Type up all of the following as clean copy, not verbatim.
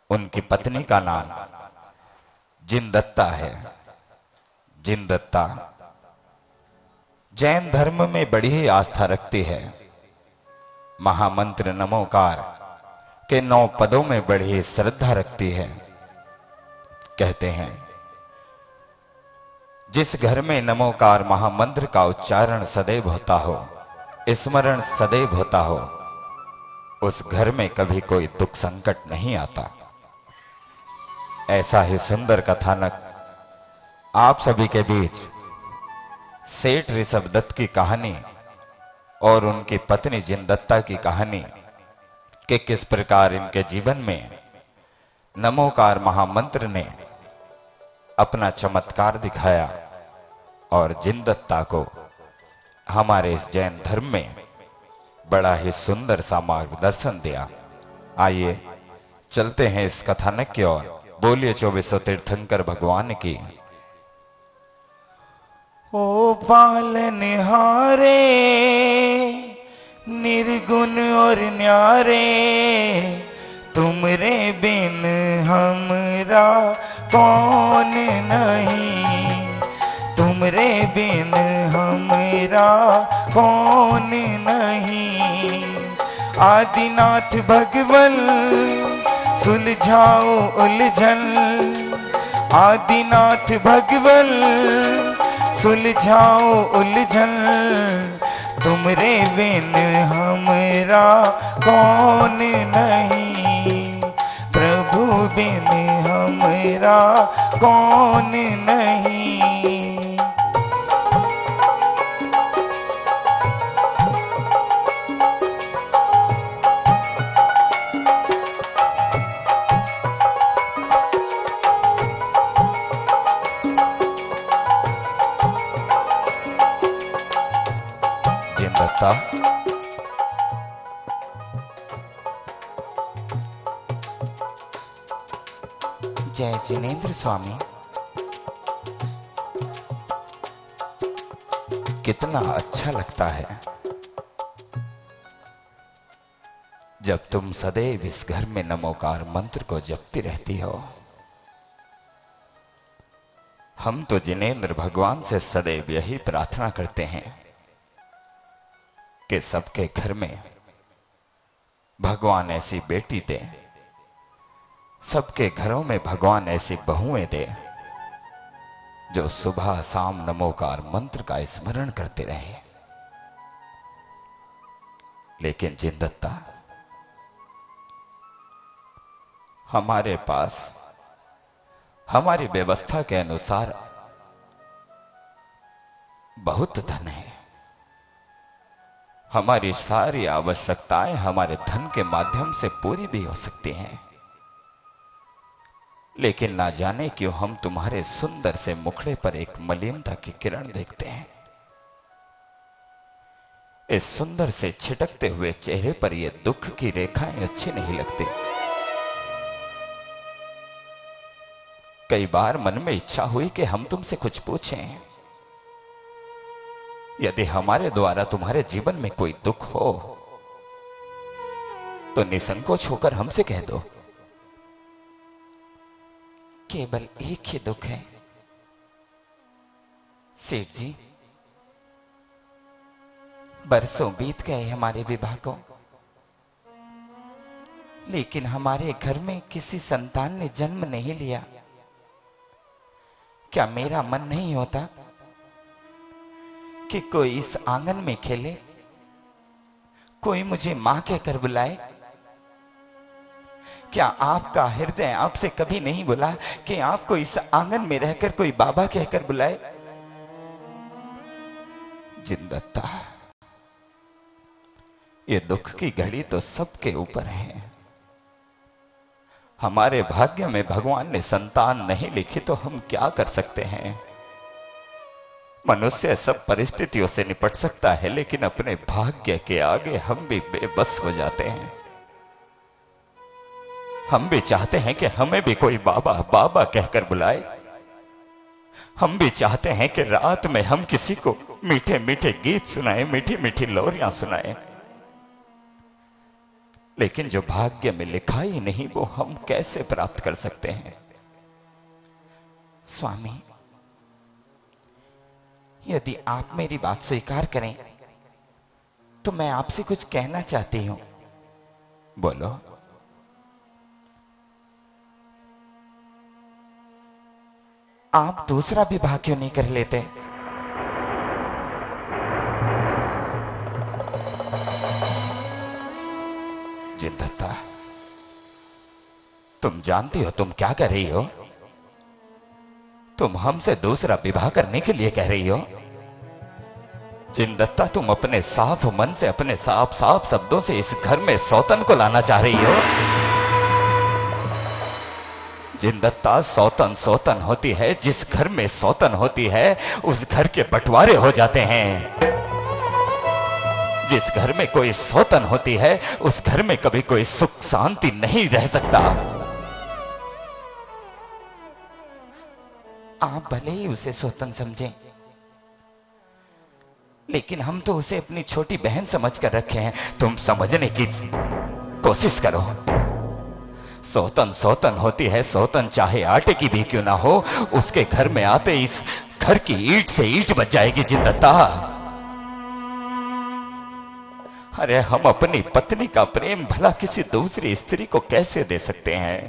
उनकी पत्नी का नाम जिनदत्ता है। जिनदत्ता जैन धर्म में बड़ी ही आस्था रखती है। महामंत्र नमोकार के 9 पदों में बड़ी श्रद्धा रखती है। कहते हैं जिस घर में नमोकार महामंत्र का उच्चारण सदैव होता हो, स्मरण सदैव होता हो, उस घर में कभी कोई दुख संकट नहीं आता। ऐसा ही सुंदर कथानक आप सभी के बीच सेठ ऋषभ दत्त की कहानी और उनकी पत्नी जिनदत्ता की कहानी कि किस प्रकार इनके जीवन में नमोकार महामंत्र ने अपना चमत्कार दिखाया और जिनदत्ता को हमारे इस जैन धर्म में बड़ा ही सुंदर सा मार्गदर्शन दिया। आइए चलते हैं इस कथानक की ओर। बोलिए 2400 तीर्थंकर भगवान की। ओ पालनहारे निर्गुण और न्यारे, तुमरे बिन हमरा कौन नहीं, तुमरे बिन हमरा कौन नहीं। आदिनाथ भगवन सुलझाओ उलझन, आदिनाथ भगवन सुलझाओ उलझन, तुमरे बिन हमरा कौन नहीं, प्रभु बिन हमरा कौन नहीं। जिनदत्ता जय जिनेन्द्र स्वामी, कितना अच्छा लगता है जब तुम सदैव इस घर में नमोकार मंत्र को जपती रहती हो। हम तो जिनेन्द्र भगवान से सदैव यही प्रार्थना करते हैं कि सबके घर में भगवान ऐसी बेटी दे, सबके घरों में भगवान ऐसी बहुएं दे जो सुबह शाम नमोकार मंत्र का स्मरण करते रहे। लेकिन जिनदत्ता, हमारे पास हमारी व्यवस्था के अनुसार बहुत धन है। हमारी सारी आवश्यकताएं हमारे धन के माध्यम से पूरी भी हो सकती हैं, लेकिन ना जाने क्यों हम तुम्हारे सुंदर से मुखड़े पर एक मलिनता की किरण देखते हैं। इस सुंदर से छिटकते हुए चेहरे पर ये दुख की रेखाएं अच्छी नहीं लगती। कई बार मन में इच्छा हुई कि हम तुमसे कुछ पूछें। यदि हमारे द्वारा तुम्हारे जीवन में कोई दुख हो तो निसंकोच होकर हमसे कह दो। केवल एक ही दुख है सेठ जी, बरसों बीत गए हमारे विवाह को, लेकिन हमारे घर में किसी संतान ने जन्म नहीं लिया। क्या मेरा मन नहीं होता कि कोई इस आंगन में खेले, कोई मुझे मां कहकर बुलाए? क्या आपका हृदय आपसे कभी नहीं बोला कि आपको इस आंगन में रहकर कोई बाबा कहकर बुलाए? जिनदत्ता, ये दुख की घड़ी तो सबके ऊपर है। हमारे भाग्य में भगवान ने संतान नहीं लिखी तो हम क्या कर सकते हैं? मनुष्य सब परिस्थितियों से निपट सकता है, लेकिन अपने भाग्य के आगे हम भी बेबस हो जाते हैं। हम भी चाहते हैं कि हमें भी कोई बाबा बाबा कहकर बुलाए। हम भी चाहते हैं कि रात में हम किसी को मीठे मीठे गीत सुनाएं, मीठी मीठी लोरियां सुनाएं। लेकिन जो भाग्य में लिखा ही नहीं वो हम कैसे प्राप्त कर सकते हैं? स्वामी, यदि आप मेरी बात स्वीकार करें तो मैं आपसे कुछ कहना चाहती हूं। बोलो। आप दूसरा विवाह क्यों नहीं कर लेते? जिनदत्ता, तुम जानती हो तुम क्या कर रही हो? तुम हमसे दूसरा विवाह करने के लिए कह रही हो? जिनदत्ता, तुम अपने साफ मन से, अपने साफ साफ शब्दों से इस घर में सौतन को लाना चाह रही हो। जिनदत्ता, सौतन सौतन होती है, जिस घर में सौतन होती है उस घर के बंटवारे हो जाते हैं। जिस घर में कोई सौतन होती है उस घर में कभी कोई सुख शांति नहीं रह सकता। आप भले ही उसे सौतन समझें, लेकिन हम तो उसे अपनी छोटी बहन समझकर रखे हैं। तुम समझने की कोशिश करो। सौतन सौतन होती है, सौतन चाहे आटे की भी क्यों ना हो, उसके घर में आते इस घर की ईंट से ईंट बच जाएगी। जिनदत्ता, अरे हम अपनी पत्नी का प्रेम भला किसी दूसरी स्त्री को कैसे दे सकते हैं?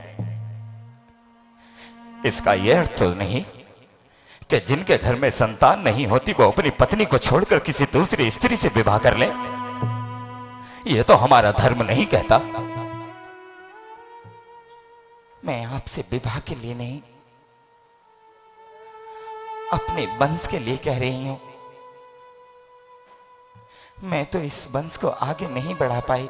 इसका यह अर्थ तो नहीं कि जिनके घर में संतान नहीं होती वो अपनी पत्नी को छोड़कर किसी दूसरी स्त्री से विवाह कर ले। यह तो हमारा धर्म नहीं कहता। मैं आपसे विवाह के लिए नहीं, अपने वंश के लिए कह रही हूं। मैं तो इस वंश को आगे नहीं बढ़ा पाई।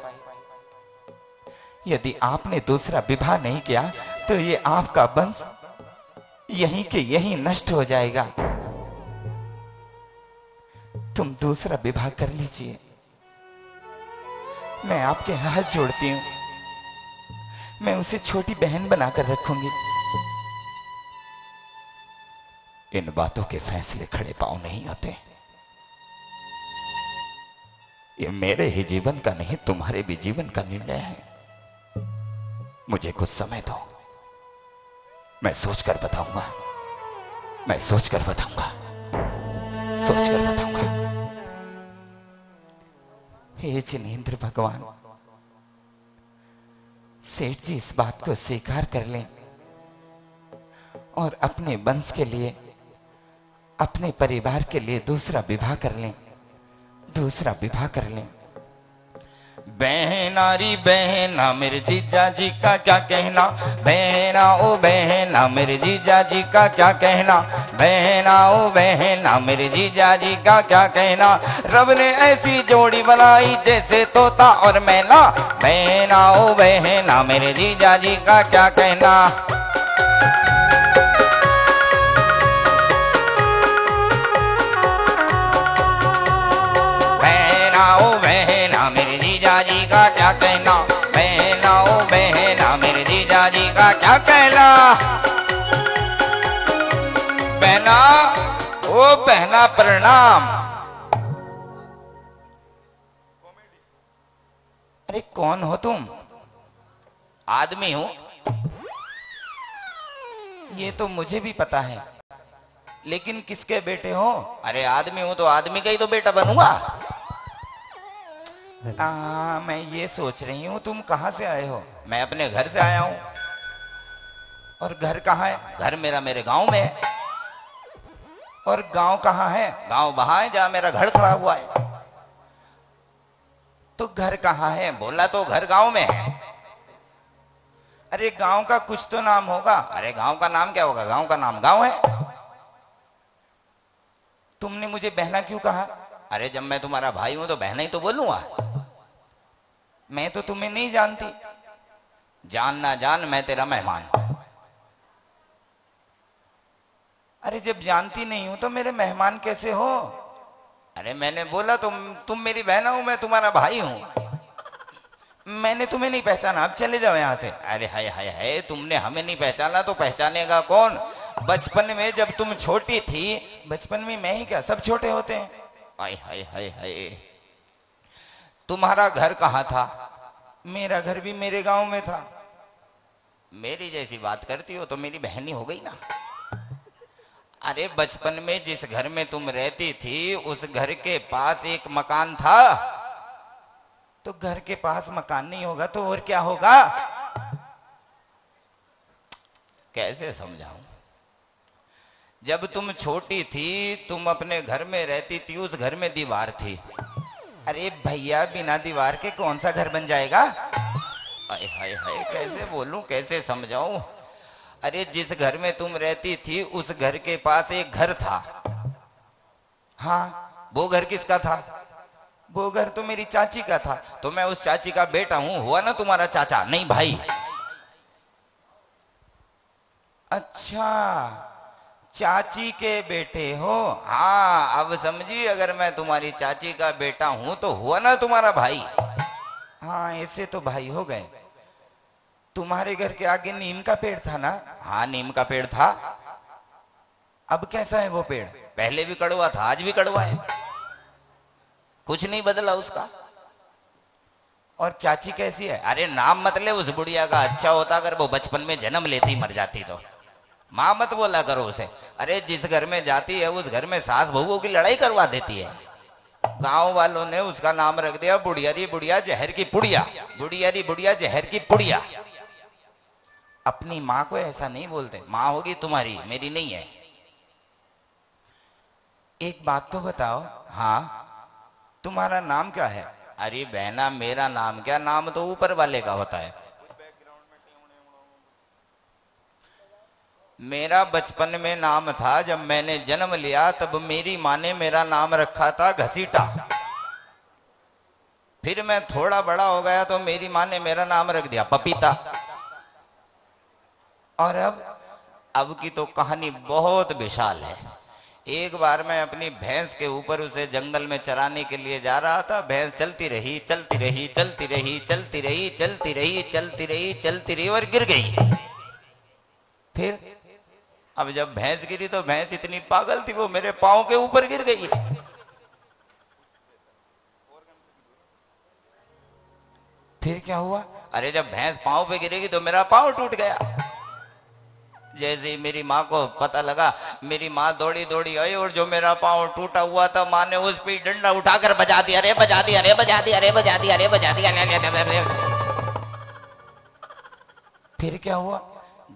यदि आपने दूसरा विवाह नहीं किया तो ये आपका वंश यहीं के यहीं नष्ट हो जाएगा। तुम दूसरा विवाह कर लीजिए, मैं आपके हाथ जोड़ती हूं। मैं उसे छोटी बहन बनाकर रखूंगी। इन बातों के फैसले खड़े पांव नहीं होते। ये मेरे ही जीवन का नहीं, तुम्हारे भी जीवन का निर्णय है। मुझे कुछ समय दो, मैं सोचकर बताऊंगा। मैं सोचकर बताऊंगा, सोचकर बताऊंगा। हे जिनेंद्र भगवान, सेठ जी इस बात को स्वीकार कर लें और अपने वंश के लिए, अपने परिवार के लिए दूसरा विवाह कर लें, दूसरा विवाह कर लें। बहनारी बहना मेरे जीजा जी का क्या कहना, बहना ओ बहना मेरे जीजा जी का क्या कहना, बहना ओ बहना मेरे जीजा जी का क्या कहना। रब ने ऐसी जोड़ी बनाई जैसे तोता और मैना, बहना ओ बहना मेरे जीजा जी का क्या कहना। बहना ओ बहना मेरे जीजा जी का क्या कहना, बहना ओ बहना मेरे जीजा जी का क्या कहना। बहना ओ बहना प्रणाम। अरे कौन हो तुम? आदमी हूं। ये तो मुझे भी पता है, लेकिन किसके बेटे हो? अरे आदमी हूं तो आदमी का ही तो बेटा बनूंगा। मैं ये सोच रही हूँ तुम कहाँ से आए हो? मैं अपने घर से आया हूं। और घर कहाँ है? घर मेरा मेरे गांव में है। और गांव कहाँ है? गांव वहां है जहां मेरा घर खड़ा हुआ है। तो घर कहाँ है? बोला तो घर गांव में है। अरे गांव का कुछ तो नाम होगा। अरे गांव का नाम क्या होगा, गांव का नाम गांव है। तुमने मुझे बहना क्यों कहा? अरे जब मैं तुम्हारा भाई हूं तो बहना ही तो बोलूंगा। मैं तो तुम्हें नहीं जानती। जान ना जान, मैं तेरा मेहमान। अरे जब जानती नहीं हूं तो मेरे मेहमान कैसे हो? अरे मैंने बोला तुम मेरी बहना हो, मैं तुम्हारा भाई हूं। मैंने तुम्हें नहीं पहचाना, अब चले जाओ यहां से। अरे हाय हाय हाय, तुमने हमें नहीं पहचाना तो पहचानेगा कौन? बचपन में जब तुम छोटी थी। बचपन में मैं ही क्या, सब छोटे होते हैं। हाय हाय हाय हाय। तुम्हारा घर कहाँ था? मेरा घर भी मेरे गांव में था। मेरी जैसी बात करती हो तो मेरी बहन ही हो गई ना। अरे बचपन में जिस घर में तुम रहती थी उस घर के पास एक मकान था। तो घर के पास मकान नहीं होगा तो और क्या होगा? कैसे समझाऊं? जब तुम छोटी थी तुम अपने घर में रहती थी, उस घर में दीवार थी। अरे भैया बिना दीवार के कौन सा घर बन जाएगा? हाय हाय हाय, कैसे बोलूं, कैसे समझाऊं? अरे जिस घर में तुम रहती थी उस घर के पास एक घर था। हाँ, वो घर किसका था? वो घर तो मेरी चाची का था। तो मैं उस चाची का बेटा हूं, हुआ ना तुम्हारा चाचा? नहीं भाई। अच्छा, चाची के बेटे हो? हाँ, अब समझी, अगर मैं तुम्हारी चाची का बेटा हूं तो हुआ ना तुम्हारा भाई। हाँ, ऐसे तो भाई हो गए। तुम्हारे घर के आगे नीम का पेड़ था ना? हाँ, नीम का पेड़ था। अब कैसा है वो पेड़? पहले भी कड़वा था, आज भी कड़वा है, कुछ नहीं बदला उसका। और चाची कैसी है? अरे नाम मत ले उस बुढ़िया का, अच्छा होता अगर वो बचपन में जन्म लेती मर जाती तो। माँ मत बोला करो उसे। अरे जिस घर में जाती है उस घर में सास बहुओं की लड़ाई करवा देती है। गांव वालों ने उसका नाम रख दिया बुढ़िया री बुढ़िया जहर की पुड़िया, बुढ़िया री बुढ़िया जहर की पुड़िया। अपनी माँ को ऐसा नहीं बोलते। माँ होगी तुम्हारी, मेरी नहीं है। एक बात तो बताओ, हाँ, तुम्हारा नाम क्या है? अरे बहना मेरा नाम क्या, नाम तो ऊपर वाले का होता है। मेरा बचपन में नाम था, जब मैंने जन्म लिया तब मेरी माँ ने मेरा नाम रखा था घसीटा। फिर मैं थोड़ा बड़ा हो गया तो मेरी माँ ने मेरा नाम रख दिया पपीता। और अब की तो कहानी बहुत विशाल है। एक बार मैं अपनी भैंस के ऊपर उसे जंगल में चराने के लिए जा रहा था। भैंस चलती रही चलती रही चलती रही चलती रही चलती रही चलती रही चलती रही और गिर गई। फिर अब जब भैंस गिरी तो भैंस इतनी पागल थी वो मेरे पांव के ऊपर गिर गई। फिर क्या हुआ? अरे जब भैंस पांव पे गिरेगी तो मेरा पांव टूट गया। जैसे ही मेरी माँ को पता लगा, मेरी माँ दौड़ी दौड़ी आई और जो मेरा पांव टूटा हुआ था माँ ने उस पे डंडा उठाकर बजा दिया। अरे बजा दिया, अरे बजा दिया, अरे बजा दिया, अरे बजा दिया। फिर क्या हुआ?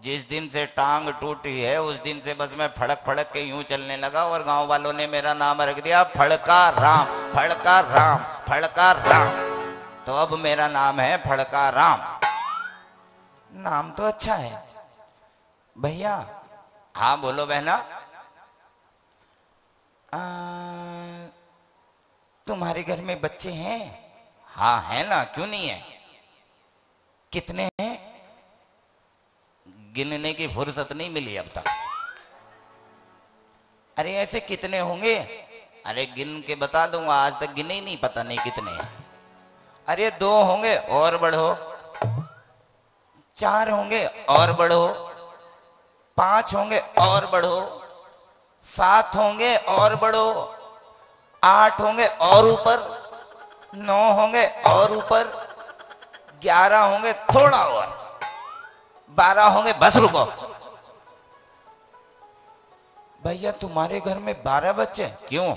जिस दिन से टांग टूटी है उस दिन से बस मैं फड़क फड़क के यूं चलने लगा और गांव वालों ने मेरा नाम रख दिया फड़का राम, फड़का राम, फड़का राम। तो अब मेरा नाम है फड़का राम। नाम तो अच्छा है भैया। हाँ बोलो बहना। तुम्हारे घर में बच्चे हैं? हाँ है ना, क्यों नहीं है। कितने हैं? गिनने की फुर्सत नहीं मिली अब तक। अरे ऐसे कितने होंगे? अरे गिन के बता दूंगा, आज तक गिने ही नहीं, पता नहीं कितने हैं। अरे 2 होंगे। और बढ़ो। 4 होंगे। और बढ़ो। 5 होंगे। और बढ़ो। 7 होंगे। और बढ़ो। 8 होंगे। और ऊपर। 9 होंगे। और ऊपर। 11 होंगे। थोड़ा और। 12 होंगे। बस रुको। भैया तुम्हारे घर में 12 बच्चे? क्यों?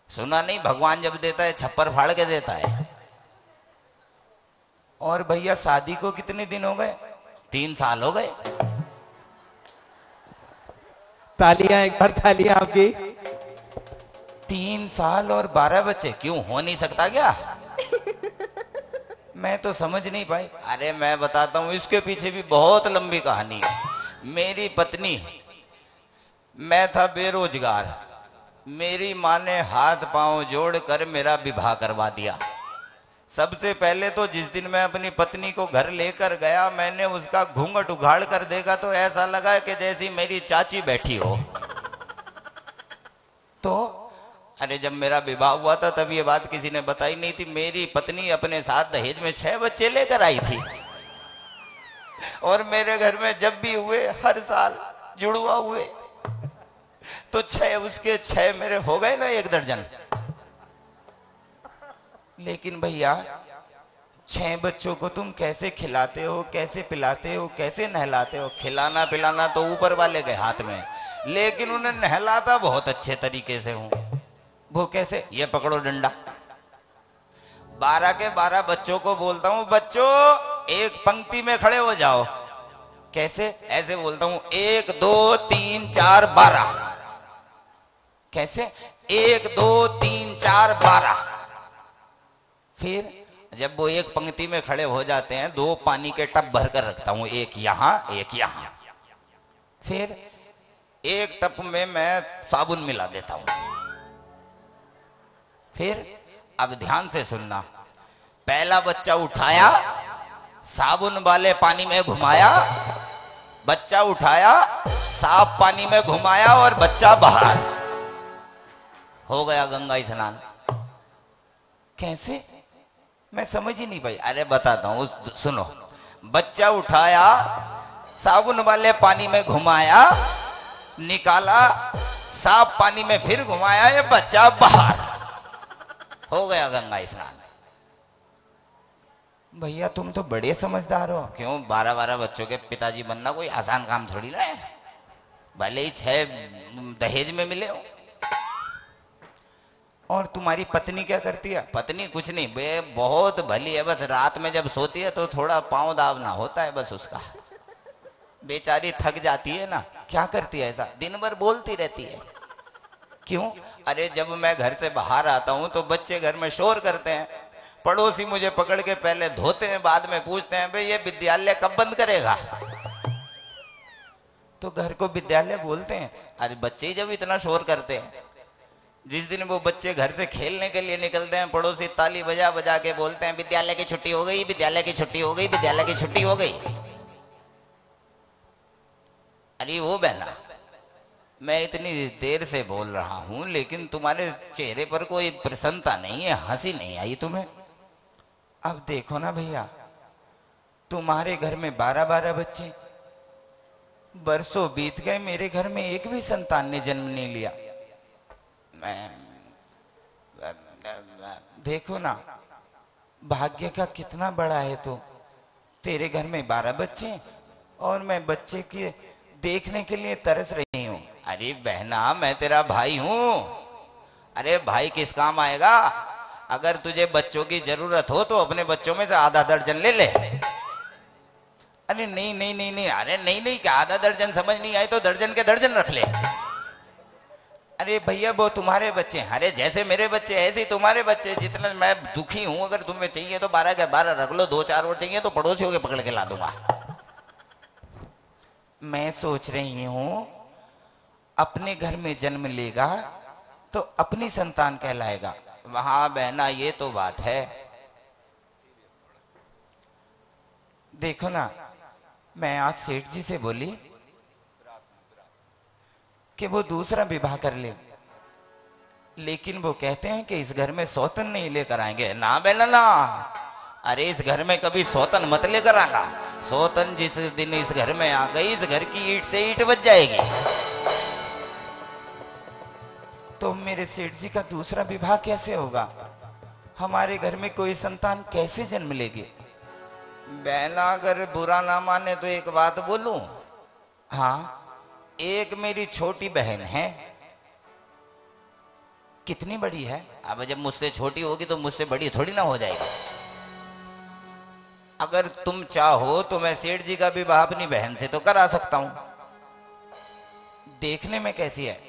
सुना नहीं, भगवान जब देता है छप्पर फाड़ के देता है। और भैया शादी को कितने दिन हो गए? 3 साल हो गए। तालियां, एक बार तालियां आपकी। 3 साल और 12 बच्चे? क्यों, हो नहीं सकता क्या? मैं तो समझ नहीं पाई। अरे मैं बताता हूं, इसके पीछे भी बहुत लंबी कहानी है। मेरी पत्नी, मैं था बेरोजगार, मेरी माँ ने हाथ पांव जोड़कर मेरा विवाह करवा दिया। सबसे पहले तो जिस दिन मैं अपनी पत्नी को घर लेकर गया मैंने उसका घूंघट उघाड़ कर देखा तो ऐसा लगा कि जैसी मेरी चाची बैठी हो। तो अरे जब मेरा विवाह हुआ था तब ये बात किसी ने बताई नहीं थी। मेरी पत्नी अपने साथ दहेज में 6 बच्चे लेकर आई थी और मेरे घर में जब भी हुए हर साल जुड़वा हुए। तो 6 उसके 6 मेरे हो गए ना 1 दर्जन। लेकिन भैया 6 बच्चों को तुम कैसे खिलाते हो, कैसे पिलाते हो, कैसे नहलाते हो? खिलाना पिलाना तो ऊपर वाले के हाथ में, लेकिन उन्हें नहलाता बहुत अच्छे तरीके से हूं। वो कैसे? ये पकड़ो डंडा। 12 के 12 बच्चों को बोलता हूं, बच्चों एक पंक्ति में खड़े हो जाओ। कैसे? ऐसे बोलता हूं, 1 2 3 4 12। कैसे? 1 2 3 4 12। फिर जब वो एक पंक्ति में खड़े हो जाते हैं, 2 पानी के टब भर कर रखता हूं, एक यहां एक यहां। फिर एक टब में मैं साबुन मिला देता हूं। फिर अब ध्यान से सुनना। पहला बच्चा उठाया, साबुन वाले पानी में घुमाया, बच्चा उठाया, साफ पानी में घुमाया और बच्चा बाहर। हो गया गंगा स्नान। कैसे? मैं समझ ही नहीं पाई। अरे बताता हूं, सुनो। बच्चा उठाया, साबुन वाले पानी में घुमाया, निकाला, साफ पानी में फिर घुमाया, ये बच्चा बाहर। हो गया गंगा स्नान। भैया तुम तो बड़े समझदार हो। क्यों? 12 बच्चों के पिताजी बनना कोई आसान काम थोड़ी ना है, भले ही 6 दहेज में मिले हो। और तुम्हारी पत्नी क्या करती है? पत्नी कुछ नहीं बे, बहुत भली है, बस रात में जब सोती है तो थोड़ा पांव दाबना होता है बस उसका। बेचारी थक जाती है ना। क्या करती है ऐसा? दिन भर बोलती रहती है। क्यों? अरे जब मैं घर से बाहर आता हूं तो बच्चे घर में शोर करते हैं, पड़ोसी मुझे पकड़ के पहले धोते हैं, बाद में पूछते हैं भाई ये विद्यालय कब बंद करेगा। तो घर को विद्यालय बोलते हैं? अरे बच्चे ही जब इतना शोर करते हैं। जिस दिन वो बच्चे घर से खेलने के लिए निकलते हैं, पड़ोसी ताली बजा बजा के बोलते हैं विद्यालय की छुट्टी हो गई, विद्यालय की छुट्टी हो गई, विद्यालय की छुट्टी हो गई। अरे वो बहना, मैं इतनी देर से बोल रहा हूं लेकिन तुम्हारे चेहरे पर कोई प्रसन्नता नहीं है, हंसी नहीं आई तुम्हें। अब देखो ना भैया, तुम्हारे घर में 12 बच्चे, बरसों बीत गए, मेरे घर में एक भी संतान ने जन्म नहीं लिया। देखो ना, भाग्य का कितना बड़ा है। तो तेरे घर में 12 बच्चे और मैं बच्चे के देखने के लिए तरस रही हूं। अरे बहना, मैं तेरा भाई हूं। अरे भाई किस काम आएगा? अगर तुझे बच्चों की जरूरत हो तो अपने बच्चों में से आधा दर्जन ले ले। अरे नहीं नहीं नहीं नहीं। अरे नहीं नहीं क्या आधा दर्जन समझ नहीं आई तो दर्जन के दर्जन रख ले। अरे भैया वो तुम्हारे बच्चे हैं। अरे जैसे मेरे बच्चे ऐसे ही तुम्हारे बच्चे। जितना मैं दुखी हूं, अगर तुम्हें चाहिए तो 12 के 12 रख लो, 2-4 और चाहिए तो पड़ोसियों के पकड़ के ला दूंगा। मैं सोच रही हूं अपने घर में जन्म लेगा तो अपनी संतान कहलाएगा। वहां बहना ये तो बात है। देखो ना, मैं आज सेठ जी से बोली कि वो दूसरा विवाह कर ले, लेकिन वो कहते हैं कि इस घर में सौतन नहीं लेकर आएंगे। ना बहना ना, अरे इस घर में कभी सौतन मत लेकर आना। सौतन जिस दिन इस घर में आ गई, इस घर की ईंट से ईंट बच जाएगी। तो मेरे सेठ जी का दूसरा विवाह कैसे होगा? हमारे घर में कोई संतान कैसे जन्म लेगी? बहना अगर बुरा ना माने तो एक बात बोलूं। हाँ। एक मेरी छोटी बहन है। कितनी बड़ी है? अब जब मुझसे छोटी होगी तो मुझसे बड़ी थोड़ी ना हो जाएगी। अगर तुम चाहो तो मैं सेठ जी का विवाह अपनी बहन से तो करा सकता हूं। देखने में कैसी है?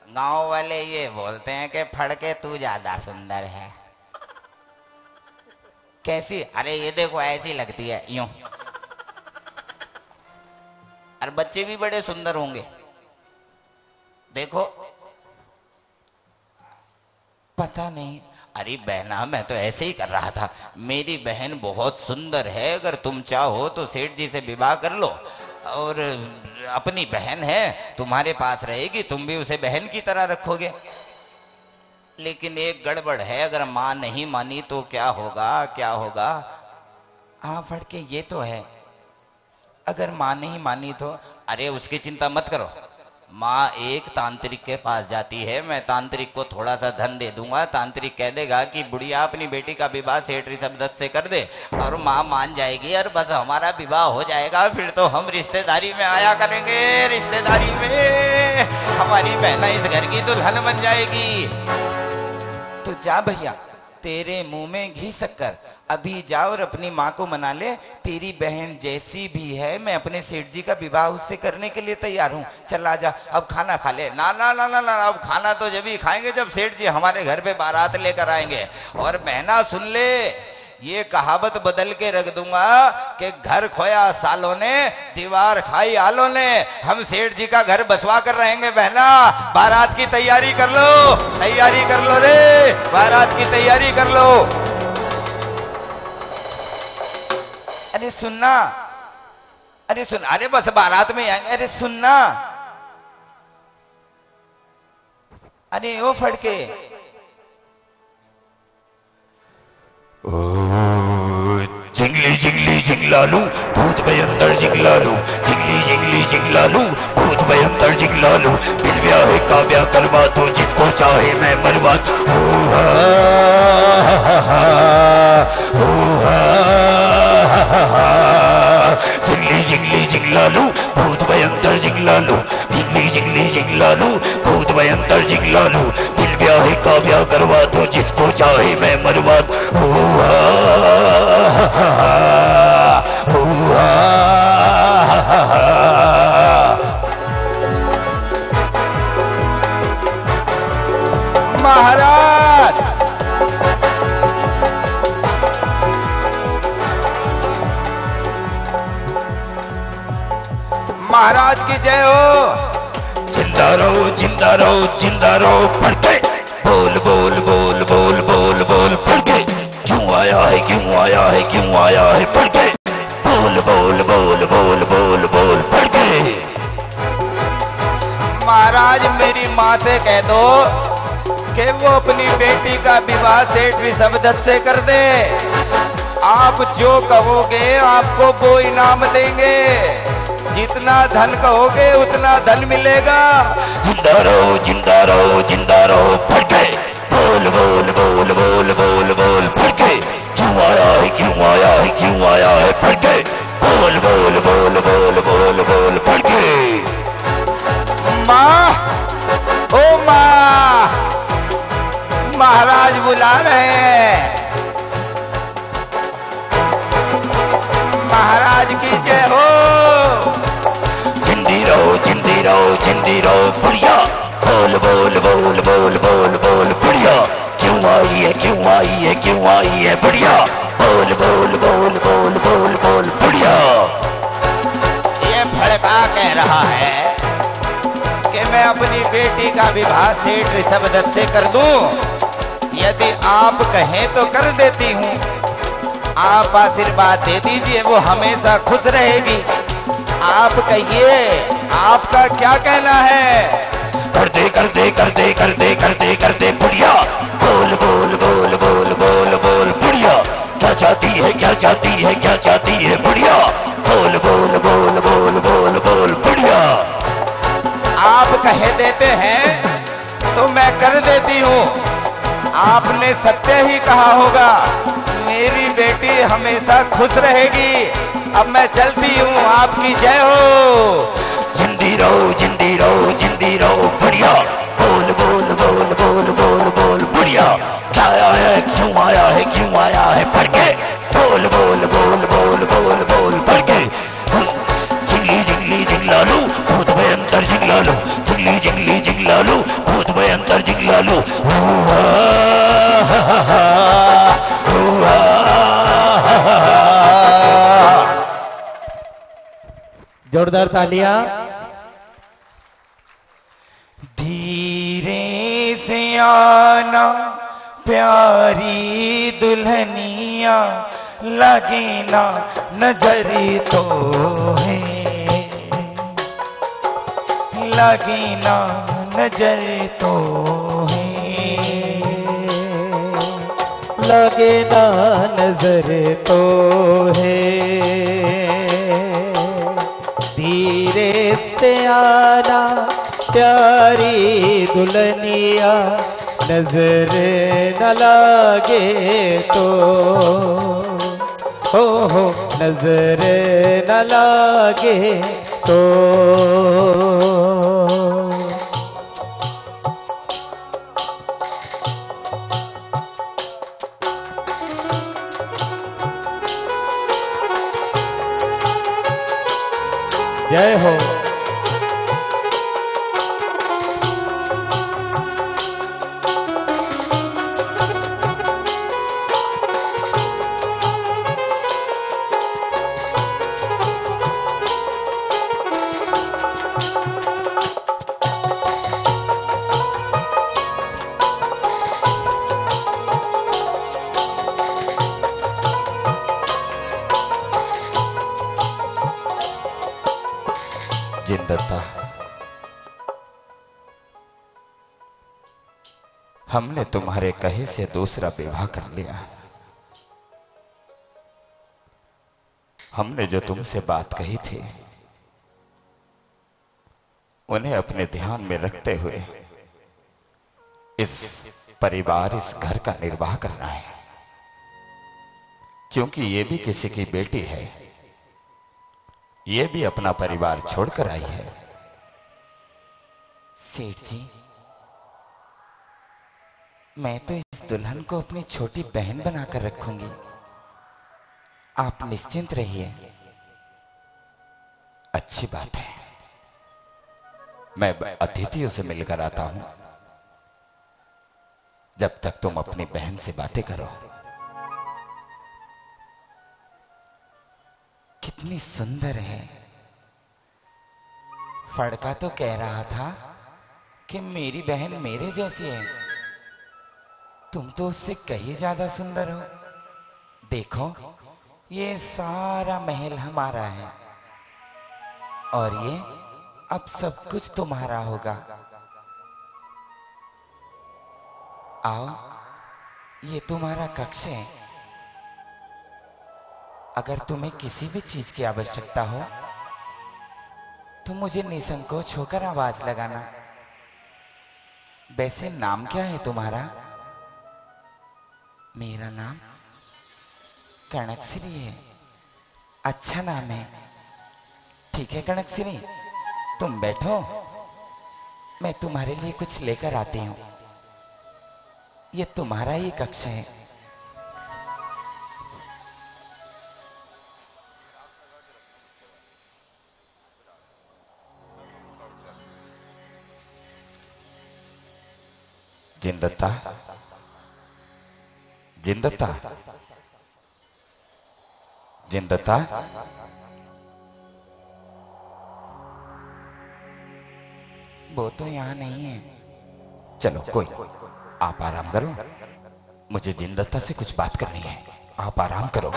गांव वाले ये बोलते हैं कि फड़के तू ज्यादा सुंदर है। कैसी? अरे ये देखो ऐसी लगती है यूं। और बच्चे भी बड़े सुंदर होंगे, देखो। पता नहीं। अरे बहना, मैं तो ऐसे ही कर रहा था। मेरी बहन बहुत सुंदर है, अगर तुम चाहो तो सेठ जी से विवाह कर लो और अपनी बहन है, तुम्हारे पास रहेगी, तुम भी उसे बहन की तरह रखोगे। लेकिन एक गड़बड़ है, अगर माँ नहीं मानी तो क्या होगा? क्या होगा? हाँ फड़के, ये तो है। अगर माँ नहीं मानी तो? अरे उसकी चिंता मत करो, माँ एक तांत्रिक के पास जाती है, मैं तांत्रिक को थोड़ा सा धन दे दूंगा, तांत्रिक कह देगा कि बुढ़िया अपनी बेटी का विवाह सेठ ऋषभदत्त से कर दे, और माँ मान जाएगी और बस हमारा विवाह हो जाएगा। फिर तो हम रिश्तेदारी में आया करेंगे, रिश्तेदारी में हमारी बहना इस घर की दुल्हन बन जाएगी। तो जा भैया, तेरे मुंह में घी शक्कर, अभी जा और अपनी माँ को मना ले। तेरी बहन जैसी भी है, मैं अपने सेठ जी का विवाह उससे करने के लिए तैयार हूँ। चल आ जा, अब खाना खा ले। ना ना ना ना ना, अब खाना तो जब ही खाएंगे जब सेठ जी हमारे घर पे बारात लेकर आएंगे। और बहना सुन ले, ये कहावत बदल के रख दूंगा कि घर खोया सालों ने, दीवार खाई आलों ने। हम सेठ जी का घर बसवा कर रहेंगे बहना। बारात की तैयारी कर लो, तैयारी कर लो रे, बारात की तैयारी कर लो। अरे सुनना, अरे सुन, अरे बस बारात में आएंगे। अरे सुनना, अरे ओ फड़के, जिंगली जिंगली जिंगलालू भूत भयंकर जिंगलालू, जिंगली जिंगली जिंगलालू भूत भयंकर जिंगलालू। बिन ब्याह का ब्याह करवा दो, जिसको चाहे मैं मरवा जिंगली जिंगली जिंगलालू भूत भयंकर जिंगलालू, जिंगली जिंगली जिंगलालू भूत भयंकर जिंगलालू। बिन ब्याह का ब्याह करवा दो, जिसको चाहे मैं मरवा महाराज, महाराज की जय हो। जिंदा रहो जिंदा रहो जिंदा रहो, फड़के बोल बोल बोल बोल बोल बोल, फड़के क्यों आया है क्यों आया है क्यों आया है, फड़के बोल बोल बोल बोल बोल बोल, फड़के। महाराज मेरी माँ से कह दो कि वो अपनी बेटी का विवाह सेठ ऋषभदत्त से कर दे। आप जो कहोगे आपको वो इनाम देंगे, जितना धन कहोगे उतना धन मिलेगा। जिंदा रहो जिंदा रहो जिंदा रहो, फड़के बोल बोल बोल बोल बोल बोल, फड़के क्यों आया है क्यों आया है क्यों आया है, फड़के बोल बोल बोल बोल बोल बोल, फड़के। माँ, ओ माँ, महाराज बुला रहे हैं। महाराज की जय हो। जिंदी रहो जिंदी रहो जिंदी रहो, बढ़िया बोल बोल बोल बोल बोल बोल, बढ़िया क्यों आई है क्यों आई है क्यों आई है, बढ़िया बोल बोल बोल बोल बोल बोल, बढ़िया। ये फड़का कह रहा है कि मैं अपनी बेटी का विवाह सेठ ऋषभदत्त से कर दूं। यदि आप कहें तो कर देती हूँ। आप आशीर्वाद दे दीजिए, वो हमेशा खुश रहेगी। आप कहिए, आपका क्या कहना है? कर दे कर दे कर दे कर दे कर दे कर दे, बढ़िया बोल बोल बोल बोल बोल बोल, बढ़िया क्या चाहती है क्या चाहती है क्या चाहती है, बढ़िया बोल बोल बोल बोल बोल बोल, बढ़िया। आप कह देते हैं तो मैं कर देती हूँ। आपने सत्य ही कहा होगा, मेरी बेटी हमेशा खुश रहेगी। अब मैं चलती हूँ, आपकी जय हो। जिंदी रहो जिंदी रहो जिंदी रहो, बढ़िया बोल बोल बोल बोल बोल बोल, बढ़िया क्या आया है क्यों आया है क्यों आया है, फड़के बोल बोल बोल बोल बोल बोल, फड़के। जिंगली जिंगली जिंगलालू भूत भयंकर जिंगलालू, जिंगली जिंगली जिंगलालू भूत भयंकर जिंगलालू। जोरदार तालियां। धीरे से आना प्यारी दुल्हनिया, लगे ना नजर तो है, लगे ना नजर तो है, लगे ना नजर तो है। धीरे से आना प्यारी दुल्हनिया नजर न लागे तो, हो नजर न लागे तो। जय हो। जिनदत्ता, हमने तुम्हारे कहे से दूसरा विवाह कर लिया। हमने जो तुमसे बात कही थी उन्हें अपने ध्यान में रखते हुए इस परिवार, इस घर का निर्वाह करना है, क्योंकि ये भी किसी की बेटी है, ये भी अपना परिवार छोड़कर आई है। सेठ जी, मैं तो इस दुल्हन को अपनी छोटी बहन बनाकर रखूंगी, आप निश्चिंत रहिए। अच्छी बात है, मैं अतिथियों से मिलकर आता हूं, जब तक तुम अपनी बहन से बातें करो। कितनी सुंदर है। फड़का तो कह रहा था कि मेरी बहन मेरे जैसी है, तुम तो उससे कहीं ज्यादा सुंदर हो। देखो, ये सारा महल हमारा है और ये अब सब कुछ तुम्हारा होगा। आओ, ये तुम्हारा कक्ष है। अगर तुम्हें किसी भी चीज की आवश्यकता हो तो मुझे निसंकोच होकर आवाज लगाना। वैसे नाम क्या है तुम्हारा? मेरा नाम कनकश्री है। अच्छा नाम है। ठीक है कनकश्री, तुम बैठो, मैं तुम्हारे लिए कुछ लेकर आती हूं। ये तुम्हारा ही कक्ष है। जिनदत्ता, जिनदत्ता, जिनदत्ता, वो तो यहाँ नहीं है। चलो कोई, आप आराम करो, मुझे जिनदत्ता से कुछ बात करनी है, आप आराम करो।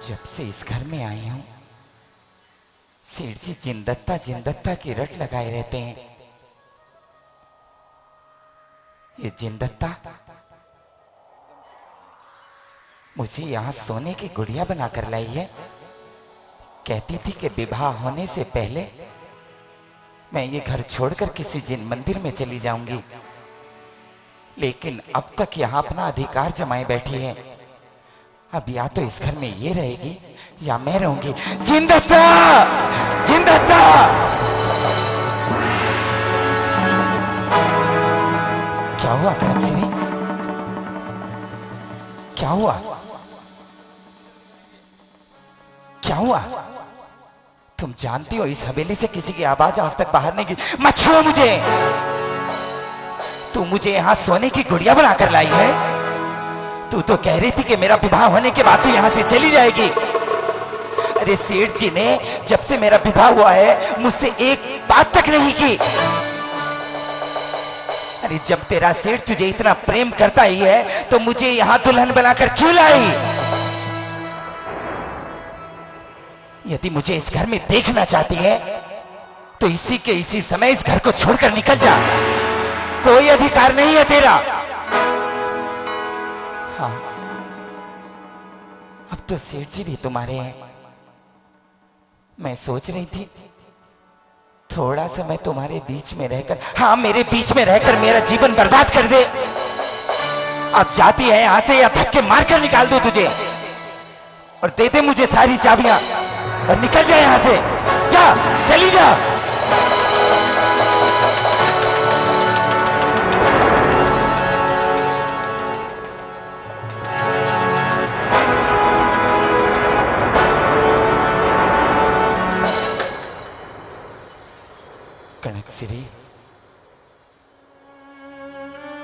जब से इस घर में आई हूं, सेठ जी जिनदत्ता जिनदत्ता की रट लगाए रहते हैं। ये जिनदत्ता मुझे यहाँ सोने की गुड़िया बनाकर लाई है। कहती थी कि विवाह होने से पहले मैं ये घर छोड़कर किसी जिन मंदिर में चली जाऊंगी, लेकिन अब तक यहाँ अपना अधिकार जमाए बैठी है। अब या तो इस घर में ये रहेगी या मैं रहूंगी। जिनदत्ता, जिनदत्ता, क्या हुआ कनकश्री? क्या हुआ? क्या हुआ? तुम जानती हो इस हवेली से किसी की आवाज आज तक बाहर नहीं की। मत छुओ मुझे। तू मुझे यहां सोने की गुड़िया बनाकर लाई है। तू तो कह रही थी कि मेरा विवाह होने के बाद तू यहां से चली जाएगी। अरे सेठ जी ने जब से मेरा विवाह हुआ है मुझसे एक बात तक नहीं की। अरे जब तेरा सेठ तुझे इतना प्रेम करता ही है तो मुझे यहां दुल्हन बनाकर क्यों लाई? यदि मुझे इस घर में देखना चाहती है तो इसी के इसी समय इस घर को छोड़कर निकल जा। कोई अधिकार नहीं है तेरा। हाँ, अब तो सेठ जी भी तुम्हारे हैं। मैं सोच रही थी थोड़ा सा मैं तुम्हारे बीच में रहकर, हाँ मेरे बीच में रहकर मेरा जीवन बर्बाद कर दे। अब जाती है यहां से या धक्के मारकर निकाल दो तुझे, और दे दे मुझे सारी चाबियां और निकल जा यहां से। जा, चली जा। कनकश्री,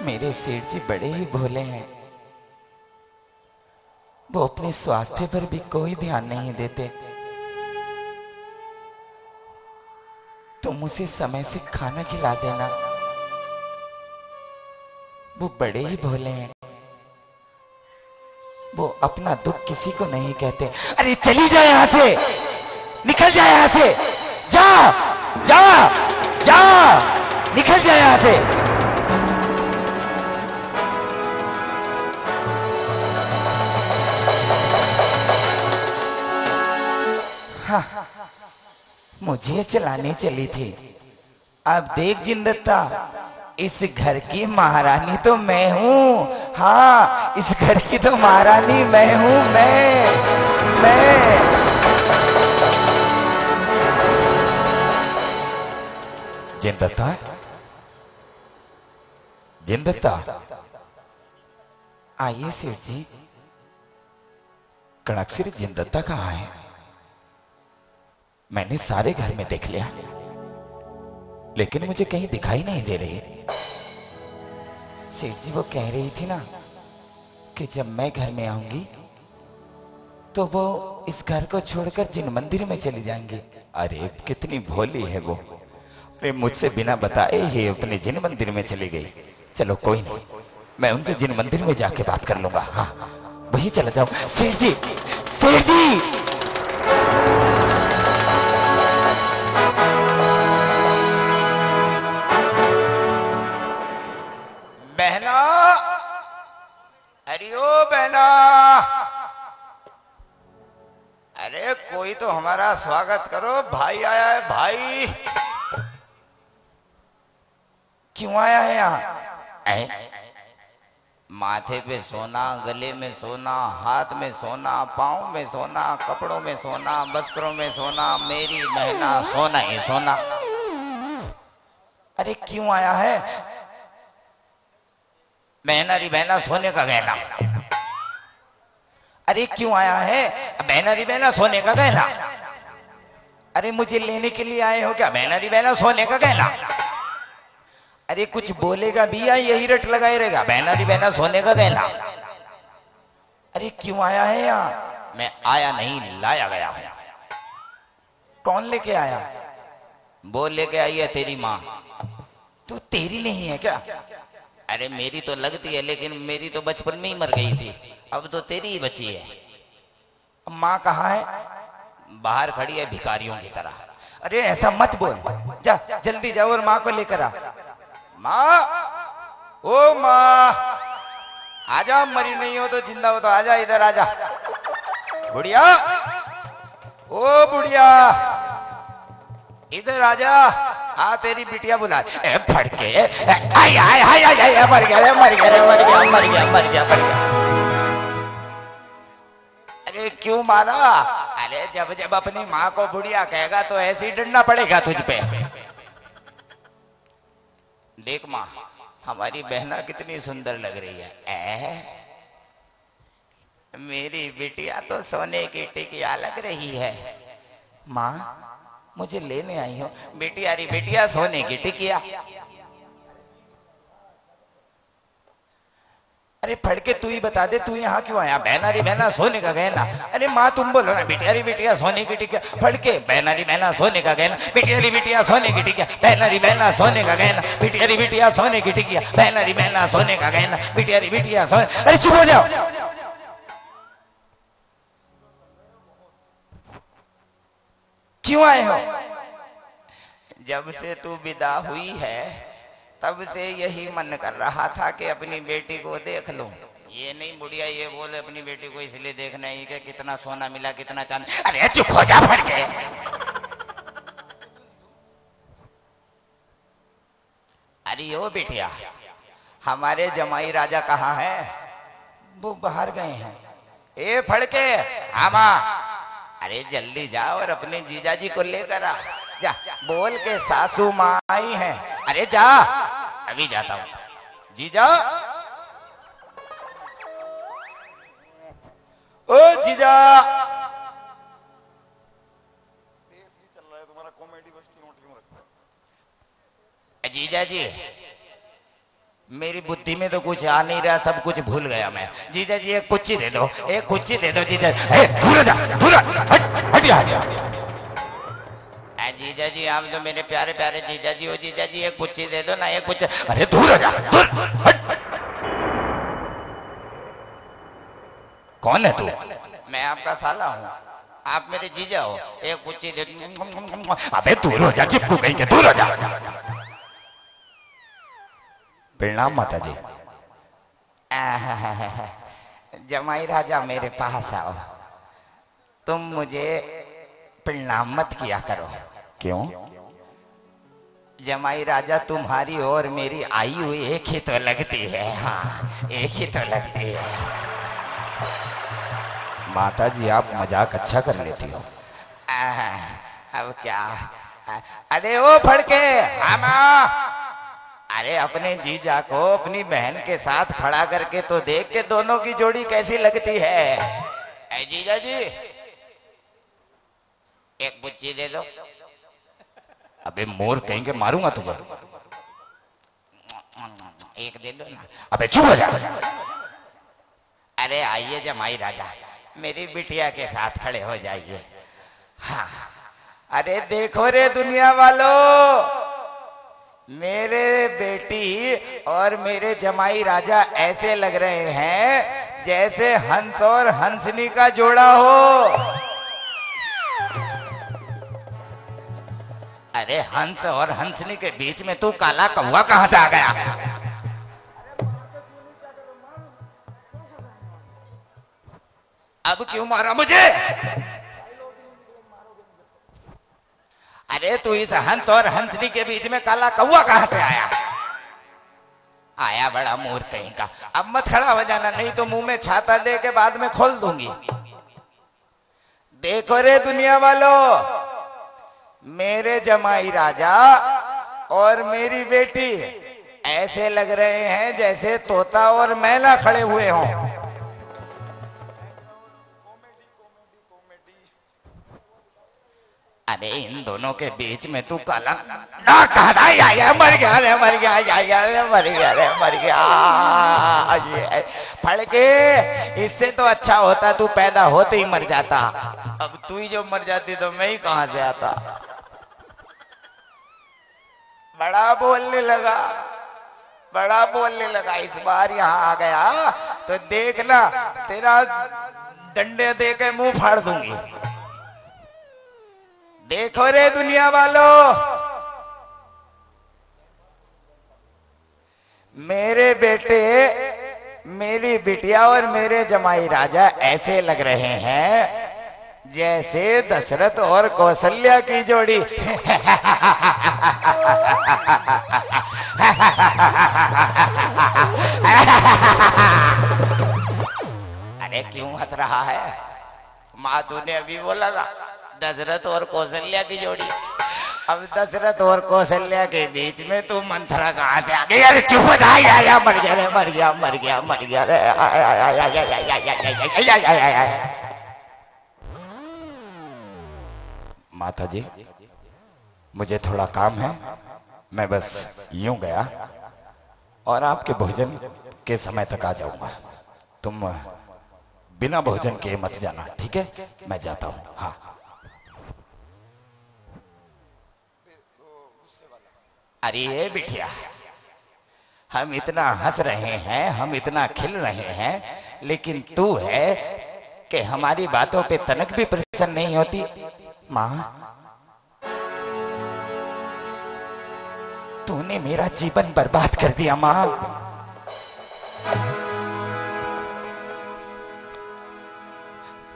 मेरे सेठ जी बड़े ही भोले हैं। वो अपने स्वास्थ्य पर भी कोई ध्यान नहीं देते। तुम उसे समय से खाना खिला देना। वो बड़े ही भोले हैं। वो अपना दुख किसी को नहीं कहते। अरे चली जा यहां से, निकल जा यहां से। जा जा जा, निकल जा यहां से। हाँ, मुझे चलाने चली थी। अब देख जिंदत्ता, इस घर की महारानी तो मैं हूं। हाँ, इस घर की तो महारानी मैं हूं। मैं जिंदत्ता, जिंदत्ता, आइए सेठ जी। कनकश्री जिंदत्ता कहाँ है? मैंने सारे घर में देख लिया, लेकिन मुझे कहीं दिखाई नहीं दे रही। सेठ जी वो कह रही थी ना कि जब मैं घर में आऊंगी तो वो इस घर को छोड़कर जिन मंदिर में चली जाएंगी। अरे कितनी भोली है वो। अरे मुझसे बिना बताए ही अपने जिन मंदिर में चली गई। चलो कोई नहीं, मैं उनसे जिन मंदिर में जाके बात कर लूंगा। हाँ, वही चला जाऊं। सेठ जी, सेठ जी। बहना, अरे ओ बहना, अरे कोई तो हमारा स्वागत करो। भाई आया है, भाई। क्यों आया है यहाँ? माथे पे सोना, गले में सोना, हाथ में सोना, पाँव में सोना, कपड़ों में सोना, वस्त्रों में सोना, मेरी बहना सोना ही सोना। अरे क्यों आया है? बहना री बहना सोने का गहना। अरे क्यों आया है? बहना री बहना सोने का गहना। अरे मुझे लेने के लिए आए हो क्या? बहना री बहना सोने का गहना। अरे कुछ बोलेगा भी या यही रट लगाए रहेगा? बहना री बहना सोने का गहना। अरे क्यों आया है यहाँ? मैं आया नहीं, लाया गया हूं। कौन लेके आया? वो लेके आई है तेरी माँ। तू तेरी नहीं है क्या? अरे मेरी तो लगती है, लेकिन मेरी तो बचपन में ही मर गई थी। अब तो तेरी ही बची है। माँ कहाँ है? बाहर खड़ी है भिखारियों की तरह। अरे ऐसा मत बोल, जा जल्दी जाओ और माँ को लेकर आ। माँ, ओ माँ, आजा। मरी नहीं हो तो जिंदा हो तो आजा, इधर आजा। बुढ़िया, ओ बुढ़िया, इधर आजा। हाँ, तेरी बिटिया बुला। फड़के, आय आय आय आय, मर गया मर गया मर गया मर गया मर गया मर गया। अरे क्यों मारा? अरे जब जब अपनी माँ को बुढ़िया कहेगा तो ऐसे ही डरना पड़ेगा तुझ पे। देख माँ, हमारी बहना कितनी सुंदर लग रही है। मेरी बिटिया तो सोने की टिकिया लग रही है। माँ, मुझे लेने आई हो। बिटिया री बिटिया सोने की टिकिया। अरे फड़के तू ही बता दे, तू यहाँ क्यों आया? बहना री बहना सोने का गहना। अरे माँ तुम बोलो ना। बिटिया री बिटिया सोने की टिकिया। फड़के, बहना री बहना सोने का गहना। बिटिया री बिटिया सोने की टिकिया। बहना री बहना सोने का गहना। बिटिया री बिटिया सोने की टिकिया। बहना री बहना सोने का गहना। बिटिया री बिटिया सोने। अरे चुप हो जाओ। क्यों आए हो? जब से तू विदा हुई है तब से यही मन कर रहा था कि अपनी बेटी को देख लूं। ये नहीं बुढ़िया ये बोले अपनी बेटी को इसलिए देखना ही कि कितना सोना मिला कितना चांदी। अरे चुप हो जा फट के। अरे ओ बेटिया हमारे जमाई राजा कहाँ है? वो बाहर गए हैं। ए फड़के आमा, अरे जल्दी जा और अपने जीजा जी को लेकर आ जा। बोल के सासू माँ आई हैं। अरे जा, अभी जाता हूँ। जीजा, ओ जीजा। चल रहा है तुम्हारा कॉमेडी बस क्यों रखा? जीजा जी मेरी बुद्धि में तो कुछ आ नहीं रहा, सब कुछ भूल गया मैं। जीजा जी एक कुच्ची दे दो, एक कुच्ची दे दो जीजा। दूर जा, दूर हट जा। जीजा जी आप जो मेरे प्यारे प्यारे जीजा जी हो, जीजा जी एक कुच्ची दे दो ना, एक कुच्ची। अरे दूर जा, दूर हट। कौन है तू? मैं आपका साला हूँ, आप मेरे जीजा हो। एक कुच्ची दे। अबे दूर हो जा, चिपकू कहीं के, दूर हो जा। प्रणाम माता जी। जमाई राजा मेरे पास आओ। तुम मुझे प्रणाम मत किया करो। क्यों? जमाई राजा तुम्हारी और मेरी आई हुई एक ही तो लगती है। हाँ एक ही तो लगती है। माता जी आप मजाक अच्छा कर लेती हो। अब क्या? अरे ओ फड़के आमा, अरे अपने जीजा को अपनी बहन के साथ खड़ा करके तो देख के दोनों की जोड़ी कैसी लगती है। ऐ जीजा जी एक बुच्ची दे दो। अबे मोर कहेंगे मारूंगा तुझे। एक दे दो ना। अबे चुप हो जा। अरे आइए जमाई राजा, मेरी बिटिया के साथ खड़े हो जाइए। हाँ अरे देखो रे दुनिया वालों, मेरे बेटी और मेरे जमाई राजा ऐसे लग रहे हैं जैसे हंस और हंसनी का जोड़ा हो। अरे हंस और हंसनी के बीच में तू काला कौवा कहां से आ गया? अब क्यों मारा मुझे? अरे तू इस हंस और हंसनी के बीच में काला कौवा कहां से आया? आया बड़ा मूर्ख कहीं का। अब मत खड़ा हो जाना, नहीं तो मुंह में छाता दे के बाद में खोल दूंगी। देखो रे दुनिया वालों, मेरे जमाई राजा और मेरी बेटी ऐसे लग रहे हैं जैसे तोता और मैना खड़े हुए हों। अरे इन दोनों के बीच में तू काला ना कहा? या मर गया रे, मर गया, या मर गया रे, मर गया। ये फड़के, इससे तो अच्छा होता तू पैदा होते ही मर जाता। अब तू ही जो मर जाती तो मैं ही कहां से आता? बड़ा बोलने लगा, बड़ा बोलने लगा। इस बार यहाँ आ गया तो देखना तेरा डंडे दे के मुंह फाड़ दूंगी। देखो रे दुनिया वालों, मेरे बेटे, मेरी बिटिया और मेरे जमाई राजा ऐसे लग रहे हैं जैसे दशरथ और कौशल्या की जोड़ी। अरे क्यों हंस रहा है? माँ तूने अभी बोला था दशरथ और कौशल्या की जोड़ी। अब दशरथ और कौशल्या के बीच में तू मंथरा कहां से आ गई? अरे चुप हो जा, या मर गया रे, मर गया, मर गया, मर गया रे। माता जी मुझे थोड़ा काम है, मैं बस यूं गया और आपके भोजन के समय तक आ जाऊंगा। तुम बिना भोजन के मत जाना, ठीक है? मैं जाता हूं। हाँ अरे ये बिटिया, हम इतना हंस रहे हैं, हम इतना खिल रहे हैं, लेकिन तू है कि हमारी बातों पे तनक भी प्रसन्न नहीं होती। माँ तूने मेरा जीवन बर्बाद कर दिया। माँ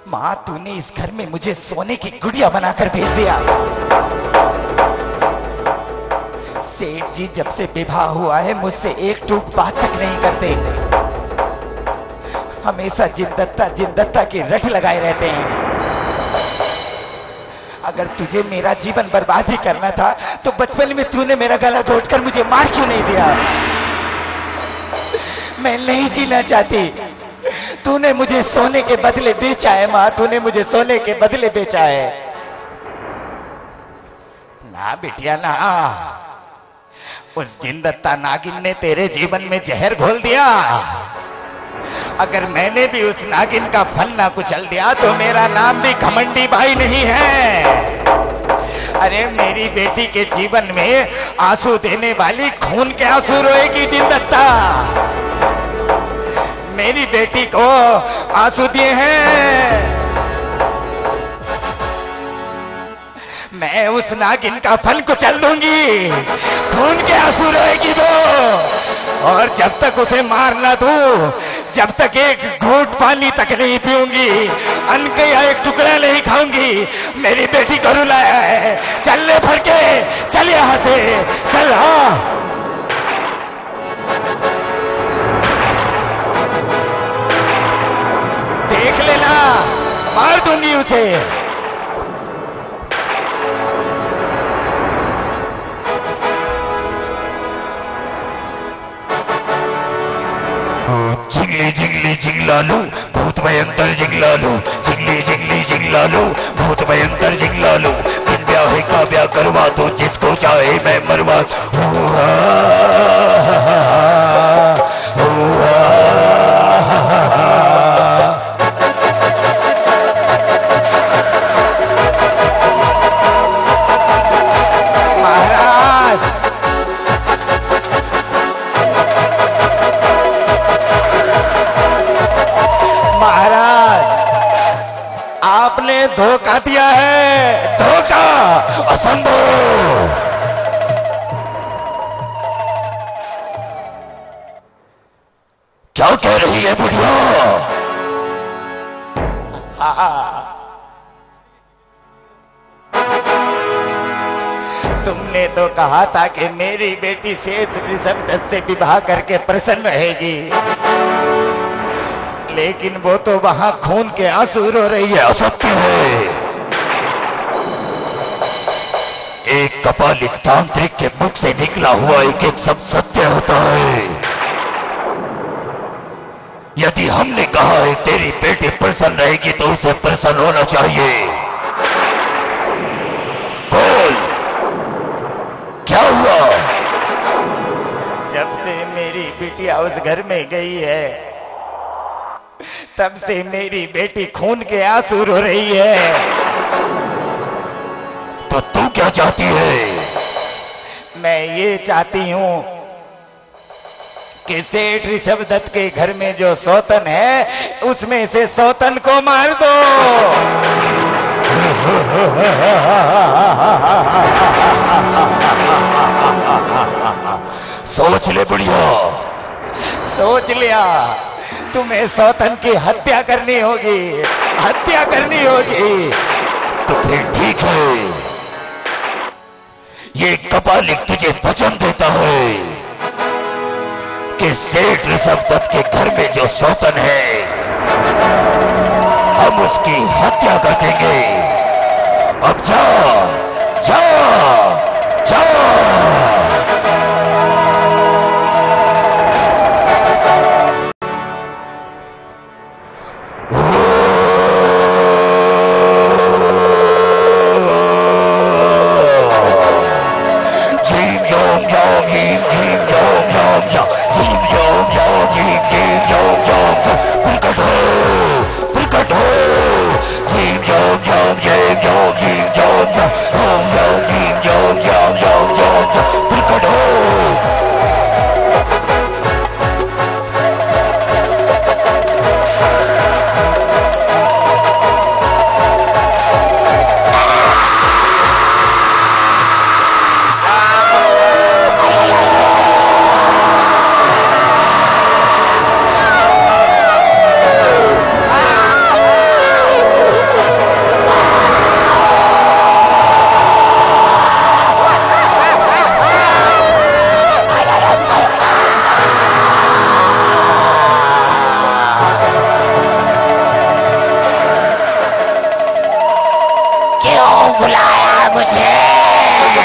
माँ तूने इस घर में मुझे सोने की गुड़िया बनाकर भेज दिया। सेठ जी जब से विवाह हुआ है मुझसे एक टूक बात तक नहीं करते, हमेशा जिंदत्ता की रट लगाए रहते हैं। अगर तुझे मेरा जीवन बर्बाद ही करना था तो बचपन में तूने मेरा गला घोटकर मुझे मार क्यों नहीं दिया? मैं नहीं जीना चाहती। तूने मुझे सोने के बदले बेचा है माँ, तूने मुझे सोने के बदले बेचा है। ना बिटिया ना, उस जिंदत्ता नागिन ने तेरे जीवन में जहर घोल दिया। अगर मैंने भी उस नागिन का फन ना कुचल दिया तो मेरा नाम भी घमंडी बाई नहीं है। अरे मेरी बेटी के जीवन में आंसू देने वाली खून के आंसू रोएगी जिंदत्ता। मेरी बेटी को आंसू दिए हैं, मैं उस नागिन का फन कुचल दूंगी। खून के आंसू रोएगी वो, और जब तक उसे मार ना दूं, जब तक एक घूंट पानी तक नहीं पीऊंगी, अन्न का एक टुकड़ा नहीं खाऊंगी। मेरी बेटी को रुलाया है, चल ले फड़के, चल यहां से, चल। हाँ देख लेना, मार दूंगी उसे। जिंगली जिंगली जिंगलालू भूत भयंकर जिंगलालू, जिंगली जिंगली जिंगलालू भूत भयंकर जिंगलालू। बिन ब्याह का ब्याह करवा दो, जिसको चाहे मैं मरवा। आपने धोखा दिया है, धोखा, असंभव। क्या कह रही है बुढ़िया? तुमने तो कहा था कि मेरी बेटी सेठ ऋषभदत्त से विवाह करके प्रसन्न रहेगी, लेकिन वो तो वहां खून के आंसू रो रही है। असत्य है। एक कपालिक तांत्रिक के मुख से निकला हुआ एक एक शब्द सत्य होता है। यदि हमने कहा है तेरी बेटी प्रसन्न रहेगी तो उसे प्रसन्न होना चाहिए। बोल, क्या हुआ? जब से मेरी बिटिया उस घर में गई है, तब से मेरी बेटी खून के आंसू रो रही है। तो तू क्या चाहती है? मैं ये चाहती हूं कि सेठ ऋषभदत्त के घर में जो सौतन है उसमें से सौतन को मार दो। सोच ले बुढ़िया, सोच लिया। तुम्हें सौतन की हत्या करनी होगी, हत्या करनी होगी। तो फिर ठीक है, ये कपालिक तुझे वचन देता है कि सेठ ऋषभदत्त के घर में जो सौतन है हम उसकी हत्या कर देंगे। अब जा, जा, जा। मुझे,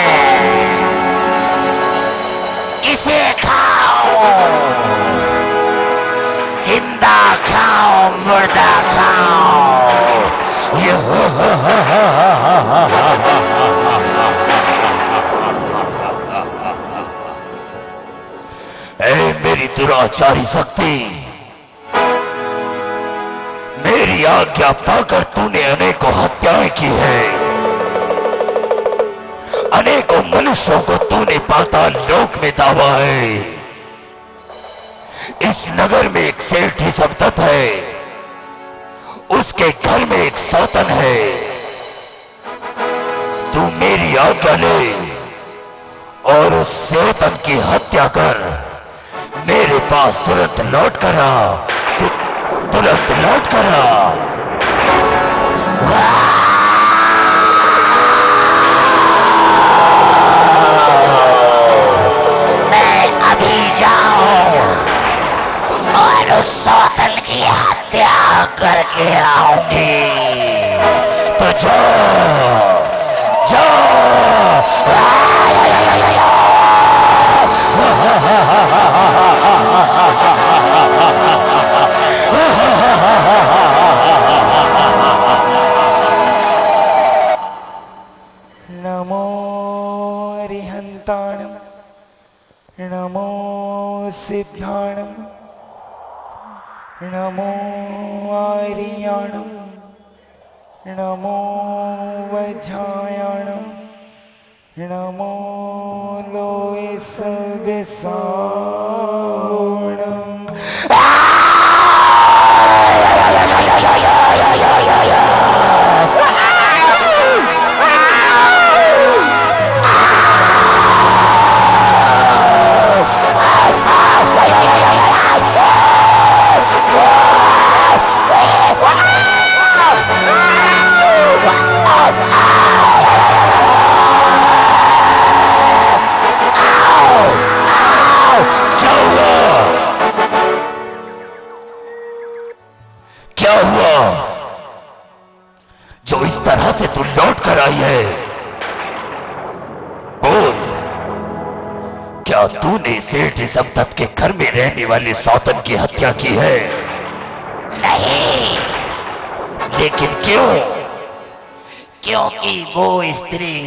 किसे खाओ, जिंदा खाओ मुर्दा खाओ। ऐ मेरी दुराचारी शक्ति, मेरी आज्ञा पाकर तूने अनेकों हत्याएं की है, अनेकों मनुष्यों को तूने पाताल लोक में दावा है। इस नगर में एक सेठ ही सब तत् है, उसके घर में एक सौतन है। तू मेरी आज्ञा ले और उस सौतन की हत्या कर मेरे पास तुरंत लौट कर आ, तुरंत लौट कर आ। मैं अभी जाऊं और उस सौतन की हत्या करके आऊंगी। तो जाओ नमो रिहंताणं, नमो सिद्धाणं, नमो आर्याणं, नमो वज्रायणं, नमो लोए सर्वेसाणं। क्या हुआ जो इस तरह से तू लौट कर आई है? बोल, क्या तूने सेठ सब तत् के घर में रहने वाले सौतन की हत्या की है? नहीं, लेकिन क्यों? क्योंकि वो स्त्री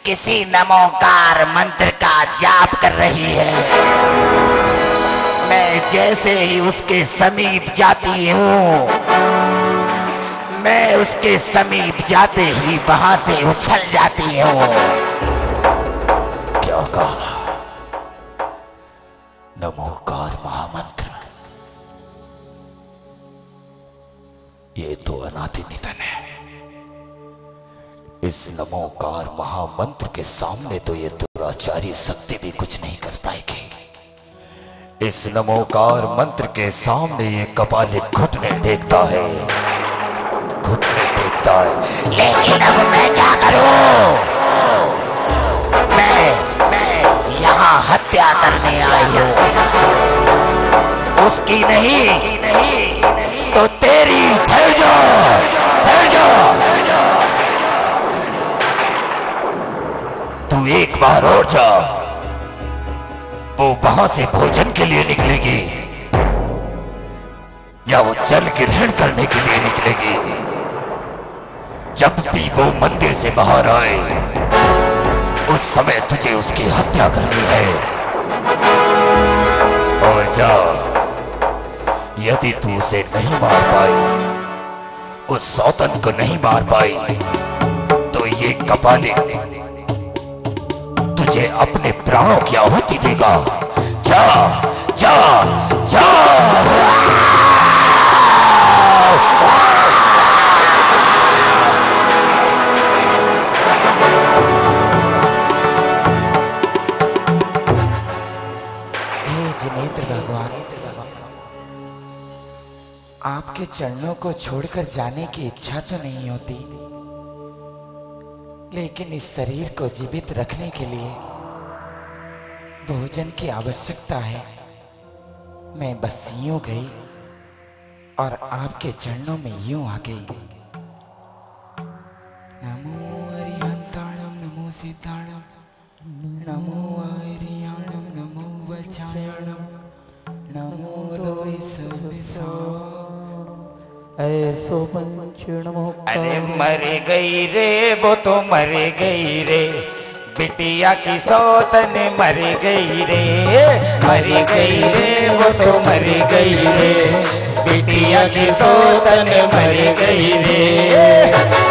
किसी नमोकार मंत्र का जाप कर रही है। मैं जैसे ही उसके समीप जाती हूँ, मैं उसके समीप जाते ही वहां से उछल जाती हूँ। क्या कहा? नमोकार महामंत्र, ये तो अनादि निधन है। इस नमोकार महामंत्र के सामने तो ये दुराचारी शक्ति भी कुछ नहीं कर पाएगी। इस नमोकार मंत्र के सामने ये कपालिक घुटने टेकता है, घुटने टेकता है। लेकिन अब मैं क्या करूं? मैं यहाँ हत्या करने आई हूँ, उसकी नहीं तो तेरी। ठहर जा, ठहर जा। तू एक बार और जा, वो वहां से भोजन के लिए निकलेगी या वो जल ग्रहण करने के लिए निकलेगी। जब भी वो मंदिर से बाहर आए उस समय तुझे उसकी हत्या करनी है। और जा, यदि तू उसे नहीं मार पाई, उस सौतन को नहीं मार पाई, तो ये कपालिक तुझे अपने प्राणों की आहुति देगा। जा जा जा। हे जिनेंद्र भगवान, आपके चरणों को छोड़कर जाने की इच्छा तो नहीं होती, लेकिन इस शरीर को जीवित रखने के लिए भोजन की आवश्यकता है। मैं बस यूं गई और आपके चरणों में यूं आ गई। नमो हरिहंताणं, सिद्धाणम, नमो आर्याणम, नमो वचायाणम, नमो लोई सविसा। ऐसो मंचण मोक्का। अरे मर गई रे वो तो मर गई रे, बिटिया की सौतन मर गई रे, मर गई रे वो तो मर गई रे, बिटिया की सौतन मर गई रे।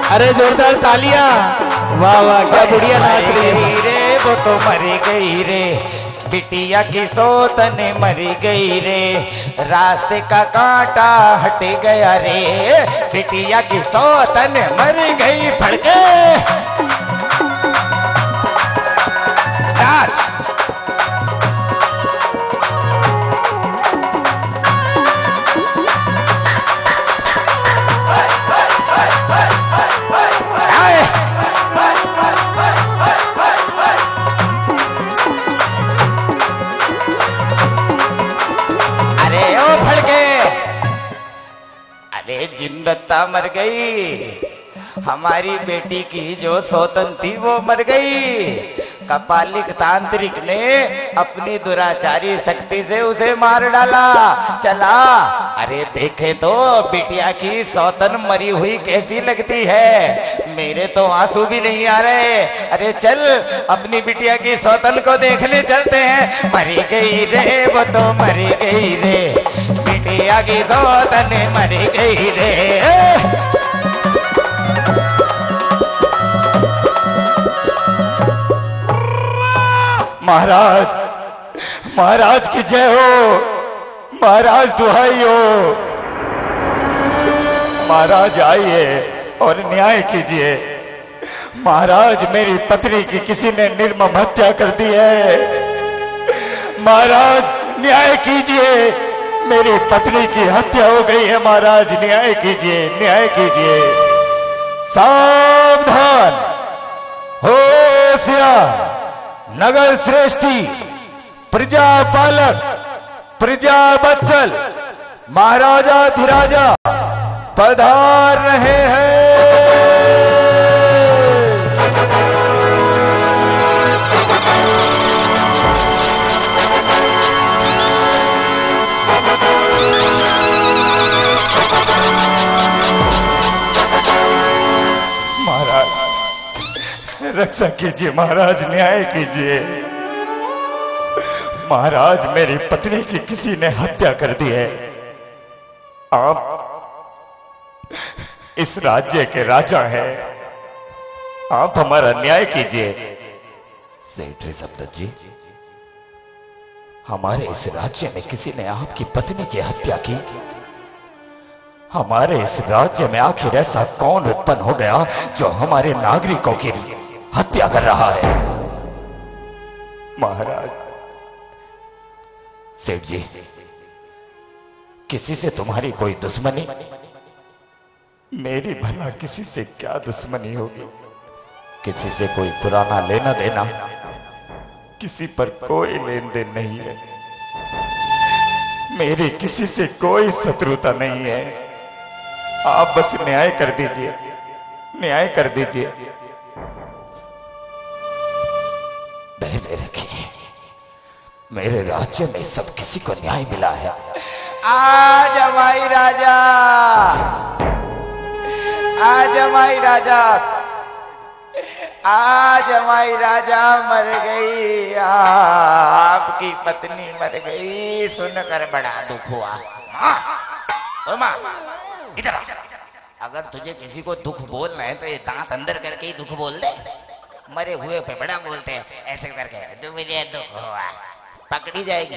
अरे जोरदार तालियां, वाह वाह क्या बढ़िया नाच रही है। रे वो तो मर गई रे, बिटिया की सौतन मर गई रे, रास्ते का कांटा हट गया रे, बिटिया की सौतन मर गई। फड़के नाच। जिंदत्ता मर गई, हमारी बेटी की जो सौतन थी वो मर गई। कपालिक तांत्रिक ने अपनी दुराचारी शक्ति से उसे मार डाला। चला, अरे देखे तो बिटिया की सौतन मरी हुई कैसी लगती है, मेरे तो आंसू भी नहीं आ रहे। अरे चल अपनी बिटिया की सौतन को देखने चलते हैं। मरी गई रे वो तो मरी गई रे, बिटिया की सौतन मरी गई रे। महाराज, महाराज की जय हो, महाराज दुहाई हो। महाराज आइए और न्याय कीजिए। महाराज मेरी पत्नी की किसी ने निर्मम हत्या कर दी है। महाराज न्याय कीजिए, मेरी पत्नी की हत्या हो गई है। महाराज न्याय कीजिए, न्याय कीजिए। सावधान, होशियार, नगर श्रेष्ठी, प्रजापालक, प्रजा वत्सल, महाराजा धीराजा पधार रहे हैं। रक्षा कीजिए महाराज, न्याय कीजिए। महाराज मेरी पत्नी की किसी ने हत्या कर दी है। आप इस राज्य के राजा हैं, आप हमारा न्याय कीजिए। सेठ ऋषभदत्त जी, हमारे इस राज्य में किसी ने आपकी पत्नी की हत्या की। हमारे इस राज्य में आखिर ऐसा कौन उत्पन्न हो गया जो हमारे नागरिकों की हत्या कर रहा है? महाराज, सेठ जी, किसी से तुम्हारी कोई दुश्मनी? मेरी भला किसी से क्या दुश्मनी होगी? किसी से कोई पुराना लेना देना? किसी पर कोई लेन देन नहीं है। मेरी किसी से कोई शत्रुता नहीं है। आप बस न्याय कर दीजिए, न्याय कर दीजिए। धैर्य रखिए, मेरे राज्य में सब किसी को न्याय मिला है। आज हमारी राजा, आज हमारी राजा, आज हमारी राजा मर गई। आपकी पत्नी मर गई, सुनकर बड़ा दुख हुआ। ओ माँ, इधर आ। अगर तुझे किसी को दुख बोलना है तो ये दांत अंदर करके ही दुख बोल दे। मरे हुए पे बड़ा बोलते हैं ऐसे करके, तो मुझे दुख हुआ, पकड़ी जाएगी।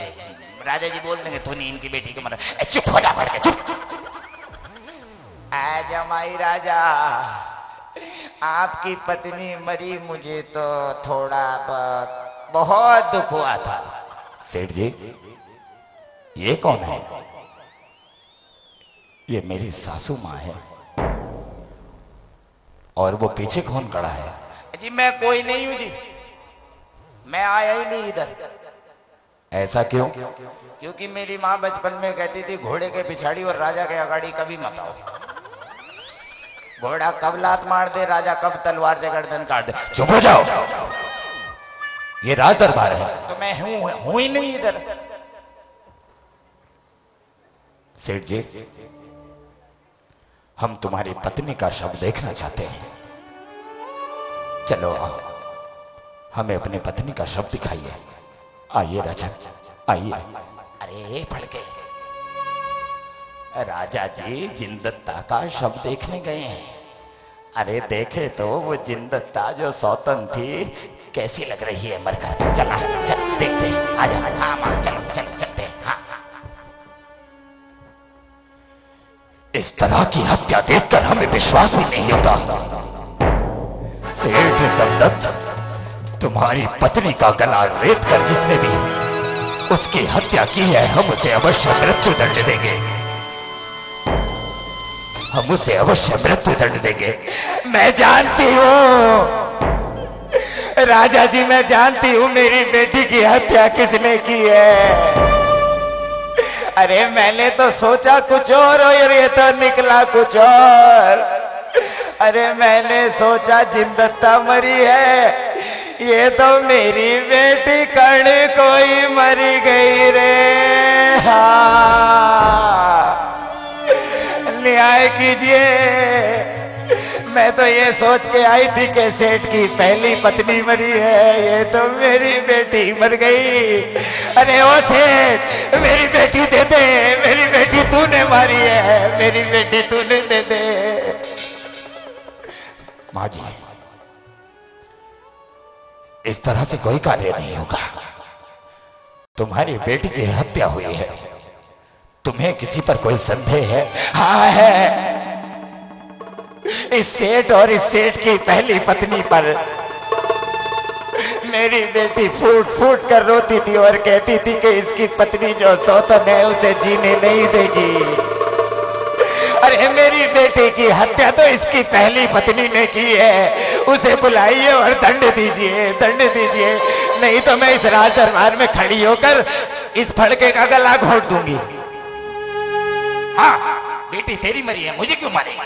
राजा जी बोल देंगे तूने इनकी बेटी को मारा। चुप हो जा, पड़ के चुप। आज हमारी राजा, आपकी पत्नी मरी, मुझे तो थोड़ा बहुत दुख हुआ था। सेठ जी, ये कौन है? ये मेरी सासू माँ है और वो पीछे कौन खड़ा है? जी मैं कोई नहीं हूं जी, मैं आया ही नहीं इधर। ऐसा क्यों? क्योंकि मेरी माँ बचपन में कहती थी घोड़े के पिछाड़ी और राजा के अगाड़ी कभी मत आओ। घोड़ा कब लात मार दे, राजा कब तलवार से गर्दन काट दे। चुप हो जाओ, ये राज दरबार है। तो मैं हूं ही नहीं इधर। सेठ जी, हम तुम्हारी पत्नी का शव देखना चाहते हैं। चलो आओ, हमें अपनी पत्नी का शव दिखाइए। आइए राजन, आइए। अरे फड़के, राजा जी जिंदत्ता का शव देखने गए हैं। अरे देखे तो वो जिंदत्ता जो सौतन थी कैसी लग रही है मरकर। चला चल देखते हैं, आजा। हाँ माँ चलो चलो चलते हैं। हाँ इस तरह की हत्या देखकर हमें विश्वास भी नहीं होता। सेठ ऋषभदत्त, तुम्हारी पत्नी का गला रेत कर जिसने भी उसकी हत्या की है, हम उसे अवश्य मृत्यु दंड देंगे। हम उसे अवश्य मृत्यु दंड देंगे। मैं जानती हूँ राजा जी, मैं जानती हूँ मेरी बेटी की हत्या किसने की है। अरे मैंने तो सोचा कुछ और ये तो निकला कुछ और। अरे मैंने सोचा जिंदत्ता मरी है, ये तो मेरी बेटी कर्ण कोई मरी गई रे। हाँ, न्याय कीजिए। मैं तो ये सोच के आई थी कि सेठ की पहली पत्नी मरी है, ये तो मेरी बेटी मर गई। अरे ओ सेठ, मेरी बेटी दे दे, मेरी बेटी तूने मारी है, मेरी बेटी तूने दे दे। माँ जी, इस तरह से कोई कार्य नहीं होगा। तुम्हारी बेटी की हत्या हुई है, तुम्हें किसी पर कोई संदेह है? हाँ है, इस सेठ और इस सेठ की पहली पत्नी पर। मेरी बेटी फूट फूट कर रोती थी और कहती थी कि इसकी पत्नी जो सौतन है उसे जीने नहीं देगी। अरे मेरी बेटी की हत्या तो इसकी पहली पत्नी ने की है, उसे बुलाइए और दंड दीजिए, दंड दीजिए, नहीं तो मैं इस राज दरबार में खड़ी होकर इस फड़के का गला घोट दूंगी। हाँ, बेटी तेरी मरी है, मुझे क्यों मारेगी?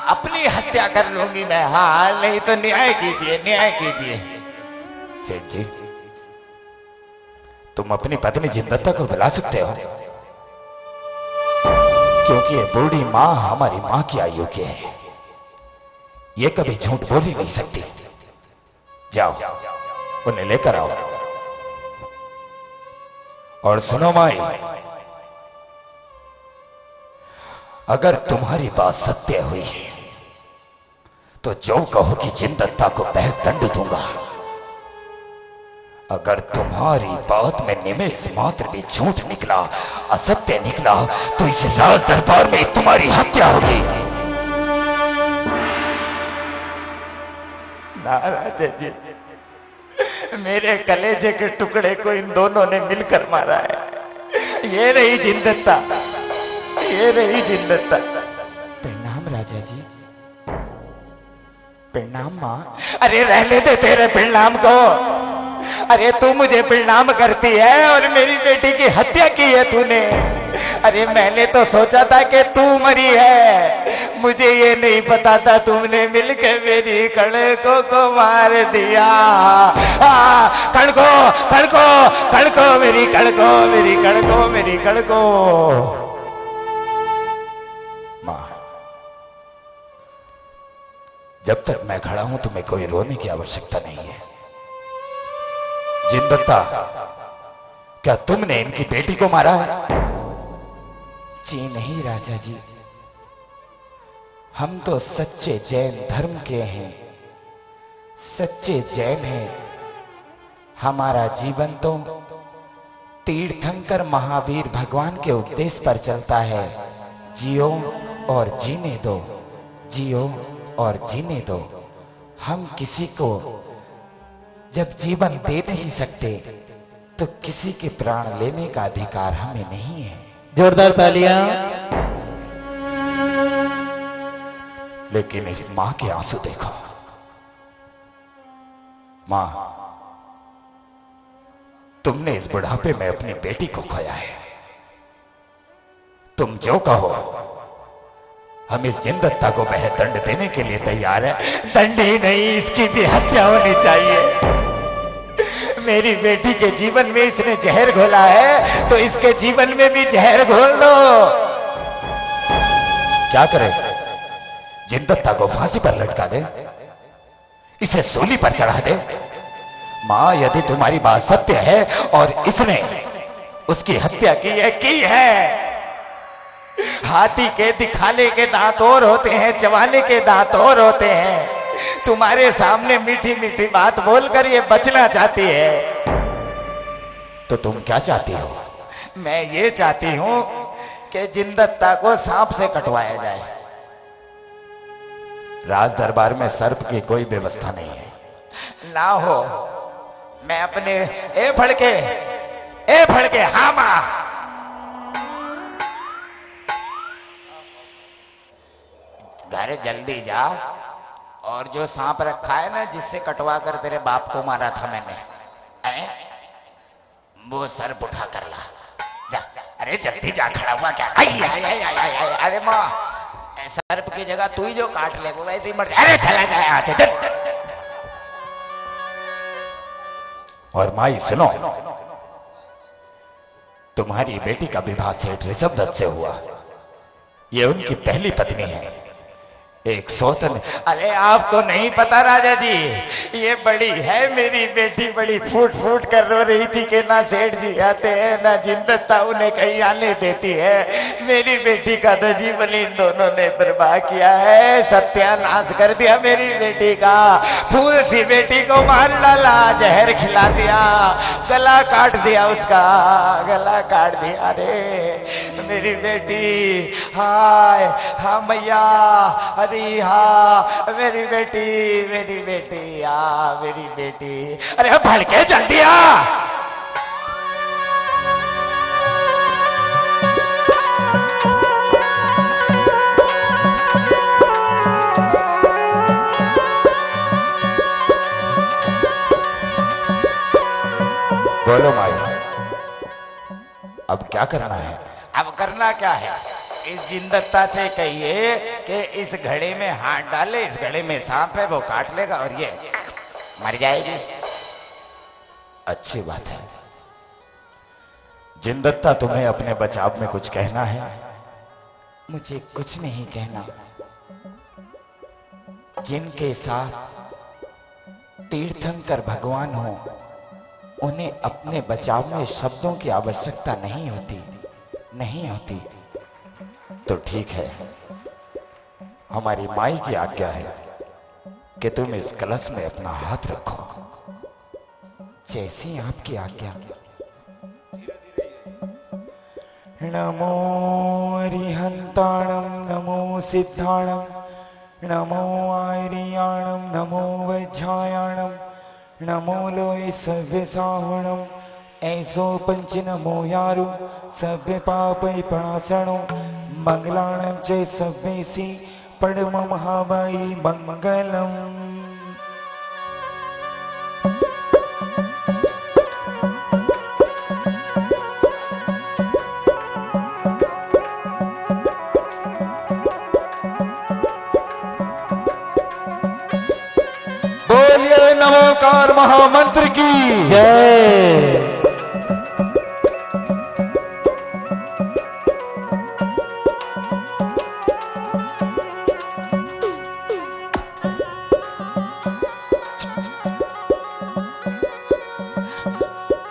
अपनी हत्या कर लूंगी मैं। हाँ, नहीं तो न्याय कीजिए, न्याय कीजिए। सेठ जी, तुम अपनी पत्नी जिंदत्ता को बुला सकते हो, क्योंकि ये बूढ़ी माँ हमारी माँ की आयु की है, ये कभी झूठ बोल ही नहीं सकती। जाओ, उन्हें लेकर आओ। और सुनो माई, अगर तुम्हारी बात सत्य हुई तो जो कहो कि जिंदत्ता को बेहद दंड दूंगा। अगर तुम्हारी बात में निमेष मात्र भी झूठ निकला, असत्य निकला, तो इस राज दरबार में तुम्हारी हत्या होगी। नाराज जी, मेरे कलेजे के टुकड़े को इन दोनों ने मिलकर मारा है। ये रही जिंदत्ता, ये रही जिंदत्ता। प्रणाम राजा जी। प्रणाम माँ। अरे रहने दे तेरे प्रणाम को। अरे तू मुझे प्रणाम करती है और मेरी बेटी की हत्या की है तूने। अरे मैंने तो सोचा था कि तू मरी है, मुझे ये नहीं पता था तुमने मिलकर मेरी कड़को को मार दिया। कड़को कड़को कड़को, मेरी कड़को, मेरी कड़को, मेरी कड़को। माँ, जब तक मैं खड़ा हूं तुम्हें कोई रोने की आवश्यकता नहीं है। जिंदत्ता, क्या तुमने इनकी बेटी को मारा है? जी नहीं राजा जी, हम तो सच्चे जैन धर्म के हैं, सच्चे जैन हैं। हमारा जीवन तो तीर्थंकर महावीर भगवान के उपदेश पर चलता है। जियो और जीने दो, जियो और जीने दो। हम किसी को जब जीवन दे नहीं सकते तो किसी के प्राण लेने का अधिकार हमें नहीं है। जोरदार तालियां। लेकिन इस मां के आंसू देखो। मां, तुमने इस बुढ़ापे में अपनी बेटी को खोया है। तुम जो कहो, हम इस जिंदत्ता को वह दंड देने के लिए तैयार है। दंड ही नहीं, इसकी भी हत्या होनी चाहिए। मेरी बेटी के जीवन में इसने जहर घोला है, तो इसके जीवन में भी जहर घोल दो। क्या करे? जिंदत्ता को फांसी पर लटका दे, इसे सूली पर चढ़ा दे। मां, यदि तुम्हारी बात सत्य है और इसने उसकी हत्या की है, हाथी के दिखाने के दांत और होते हैं, चबाने के दांत और होते हैं। तुम्हारे सामने मीठी मीठी बात बोलकर ये बचना चाहती है, तो तुम क्या चाहती हो? मैं ये चाहती हूं कि जिंदत्ता को सांप से कटवाया जाए। राज दरबार में सर्प की कोई व्यवस्था नहीं है। ना हो, मैं अपने ए फड़के हाँ मां, घर जल्दी जा और जो सांप रखा है ना, जिससे कटवा कर तेरे बाप को मारा था मैंने, वो सर्प उठा कर ला। जा, अरे जल्दी जा, खड़ा हुआ क्या? अरे माँ, सर्प की जगह तू ही जो काट ले वो वैसे ही मर जाए। अरे चला जाए यहाँ से, चल। और माई सुनो, तुम्हारी बेटी का विवाह सेठ ऋषभदत्त से हुआ। ये उनकी पहली पत्नी है, एक सौतन। अरे आपको नहीं पता राजा जी, ये बड़ी है मेरी बेटी, बड़ी फूट फूट कर रो रही थी कि ना सेठ जी आते हैं ना जिंदत्ता उन्हें कहीं आने देती है। मेरी बेटी का तो जीवन इन दोनों ने बर्बाद किया है, सत्यानाश कर दिया मेरी बेटी का। फूल सी बेटी को मार डाला, जहर खिला दिया, गला काट दिया, उसका गला काट दिया। अरे मेरी बेटी, हाय हाँ मैया, अरे हाँ मेरी बेटी, मेरी बेटी, हाँ मेरी बेटी। अरे भड़के जल्दी आ। बोलो माई, अब क्या करना है? अब करना क्या है? इस जिंदत्ता से कहिए कि इस घड़े में हाथ डाले, इस घड़े में सांप है, वो काट लेगा और ये मर जाएगी। अच्छी बात है। जिंदत्ता, तुम्हें अपने बचाव में कुछ कहना है? मुझे कुछ नहीं कहना। जिनके साथ तीर्थंकर भगवान हो, उन्हें अपने बचाव में शब्दों की आवश्यकता नहीं होती, नहीं होती। तो ठीक है, हमारी माई की आज्ञा है कि तुम इस कलश में अपना हाथ रखो। जैसी आपकी आज्ञा। नमो अरिहंताणम, नमो सिद्धाणम, नमो आर्याणम, नमो वज्रायाणम, नमो लोय सव्यसाहुणम, ऐसो पंच नमो यारु सव्य पापै प्रणाशनो, मंगलाणं च सव्येसि परम महाबाई मंगलम। बोलिए नमोकार महामंत्र की जय।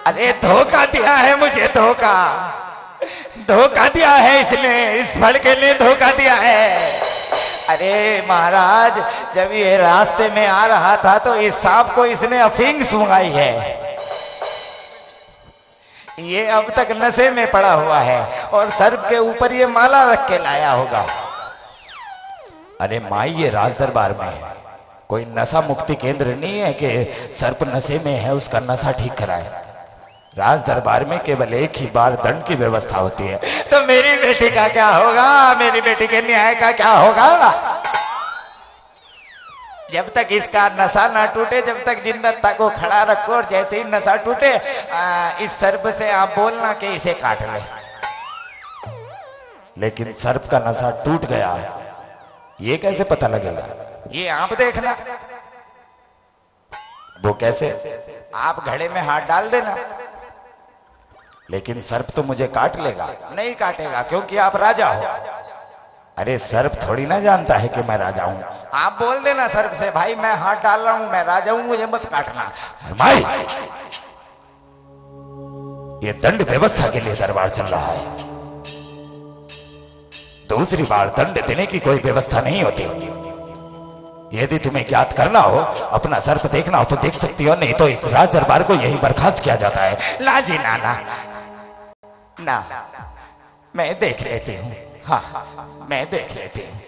अरे धोखा दिया है मुझे, धोखा दिया है इसने, इस भड़के ने धोखा दिया है। अरे महाराज, जब ये रास्ते में आ रहा था तो इस सांप को इसने अफीम सुंघाई है। ये अब तक नशे में पड़ा हुआ है और सर्प के ऊपर ये माला रख के लाया होगा। अरे माई, ये राज दरबार में है, कोई नशा मुक्ति केंद्र नहीं है कि सर्प नशे में है उसका नशा ठीक कराए। राज दरबार में केवल एक ही बार दंड की व्यवस्था होती है। तो मेरी बेटी का क्या होगा? मेरी बेटी के न्याय का क्या होगा? जब तक इसका नशा ना टूटे, जब तक जिंदत्ता को खड़ा रखो, और जैसे ही नशा टूटे इस सर्प से आप बोलना कि इसे काट ले। लेकिन सर्प का नशा टूट गया, ये कैसे पता लगेगा? ये आप देखना। वो कैसे? आप घड़े में हाथ डाल देना। लेकिन सर्प तो मुझे काट लेगा। नहीं काटेगा, क्योंकि आप राजा हो। अरे सर्प थोड़ी ना जानता है कि मैं राजा हूं। आप बोल देना सर्प से, भाई मैं हाथ डाल रहा हूं, मैं राजा हूं, मुझे मत काटना। भाई ये दंड व्यवस्था के लिए दरबार चल रहा है, दूसरी बार दंड देने की कोई व्यवस्था नहीं होती। यदि तुम्हें ज्ञात करना हो, अपना सर्प देखना हो तो देख सकती हो, नहीं तो इस राज दरबार को यही बर्खास्त किया जाता है। ना जी ना ना ना, मैं देख लेती हूँ। हाँ मैं देख लेती हूँ।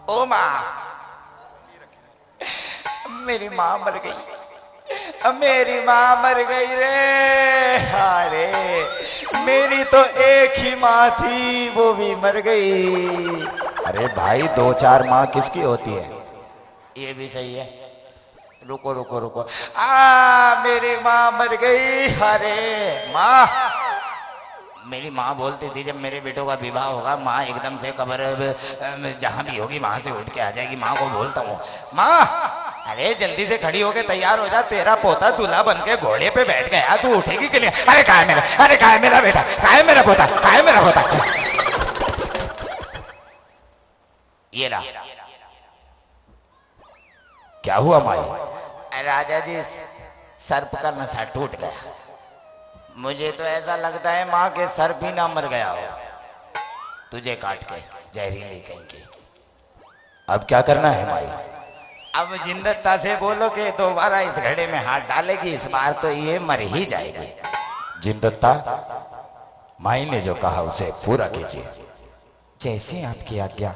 ओ माँ, मेरी माँ मर गई, मेरी माँ मर गई रे। अरे मेरी तो एक ही माँ थी, वो भी मर गई। अरे भाई दो चार माँ किसकी होती है? ये भी सही है। रुको रुको रुको, मेरी माँ मर गई। अरे माँ, मेरी माँ बोलती थी जब मेरे बेटों का विवाह होगा, माँ एकदम से कब्र जहां भी होगी वहां से उठ के आ जाएगी। माँ को बोलता हूँ, माँ अरे जल्दी से खड़ी होके तैयार हो जा, तेरा पोता दूल्हा बन के घोड़े पे बैठ गया, तू उठेगी कि नहीं? अरे कहाँ है मेरा, अरे कहाँ है मेरा बेटा, कहाँ है मेरा पोता, कहाँ है मेरा पोता? ये ला। क्या हुआ माई? राजा जी सर्प का नशा टूट गया। मुझे तो ऐसा लगता है माँ के सर्प ही ना मर गया हो, तुझे काट के जहरीली कहीं की। अब क्या करना है माई? अब जिंदत्ता से बोलो कि दोबारा इस घड़े में हाथ डालेगी, इस बार तो ये मर ही जाएगी। जिंदत्ता, माई ने जो कहा उसे पूरा कीजिए, जैसे आपकी आज्ञा।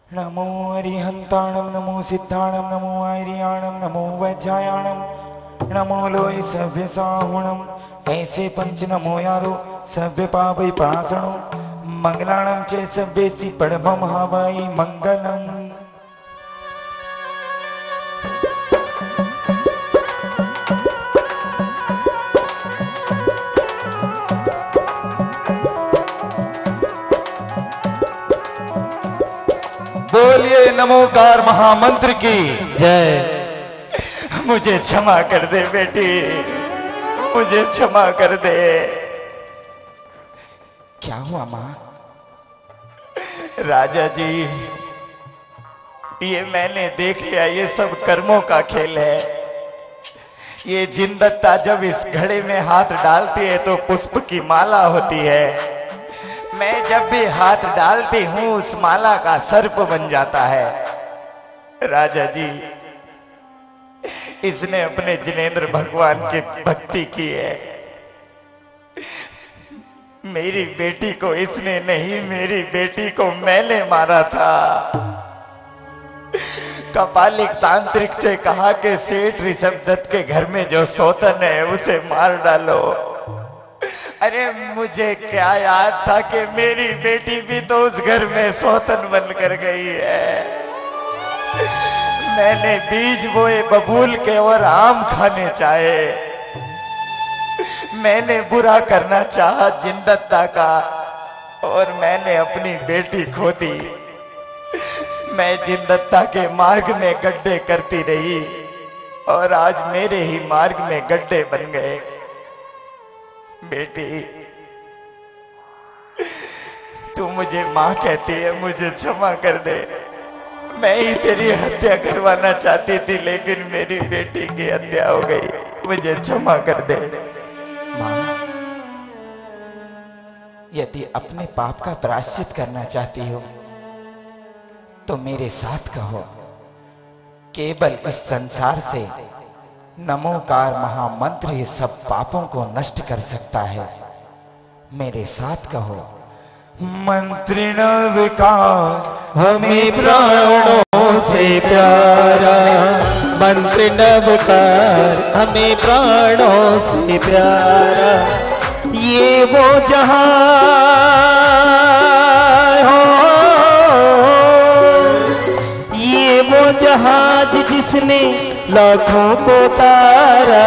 नमो हरिहंताणम, नमो सिद्धाणम, नमो आर्याणम, नमो वज्रायाणम, नमो लोय सभ्य साहुणम, ऐसे पंच नमो यारो सभ्य पावै पासणो, मंगलाणम चे सभ्येसि परमं हवाई मंगलम। बोलिए नमोकार महामंत्र की जय। मुझे क्षमा कर दे बेटी, मुझे क्षमा कर दे। क्या हुआ माँ? राजा जी ये मैंने देख लिया, ये सब कर्मों का खेल है। ये जिंदत्ता जब इस घड़े में हाथ डालती है तो पुष्प की माला होती है। मैं जब भी हाथ डालती हूं उस माला का सर्प बन जाता है। राजा जी इसने अपने जिनेंद्र भगवान की भक्ति की है। मेरी बेटी को इसने नहीं, मेरी बेटी को मैंने मारा था। कपालिक तांत्रिक से कहा कि सेठ ऋषभदत्त के घर में जो सौतन है उसे मार डालो। अरे मुझे क्या याद था कि मेरी बेटी भी तो उस घर में सौतन बनकर गई है। मैंने बीज बोए बबूल के और आम खाने चाहे। मैंने बुरा करना चाहा जिंदत्ता का और मैंने अपनी बेटी खो दी। मैं जिंदत्ता के मार्ग में गड्ढे करती रही और आज मेरे ही मार्ग में गड्ढे बन गए। बेटी तू मुझे माँ कहती है, मुझे क्षमा कर दे। मैं ही तेरी हत्या करवाना चाहती थी लेकिन मेरी बेटी की हत्या हो गई, मुझे क्षमा कर दे। माँ यदि अपने पाप का प्रायश्चित करना चाहती हो तो मेरे साथ कहो, केवल इस संसार से नमोकार महामंत्र ही सब पापों को नष्ट कर सकता है। मेरे साथ कहो, मंत्र नवकार हमें प्राणों से प्यारा, मंत्र नवकार हमें प्राणों से प्यारा। ये वो जहां हो, ये वो जहाज जिसने लाखों को तारा।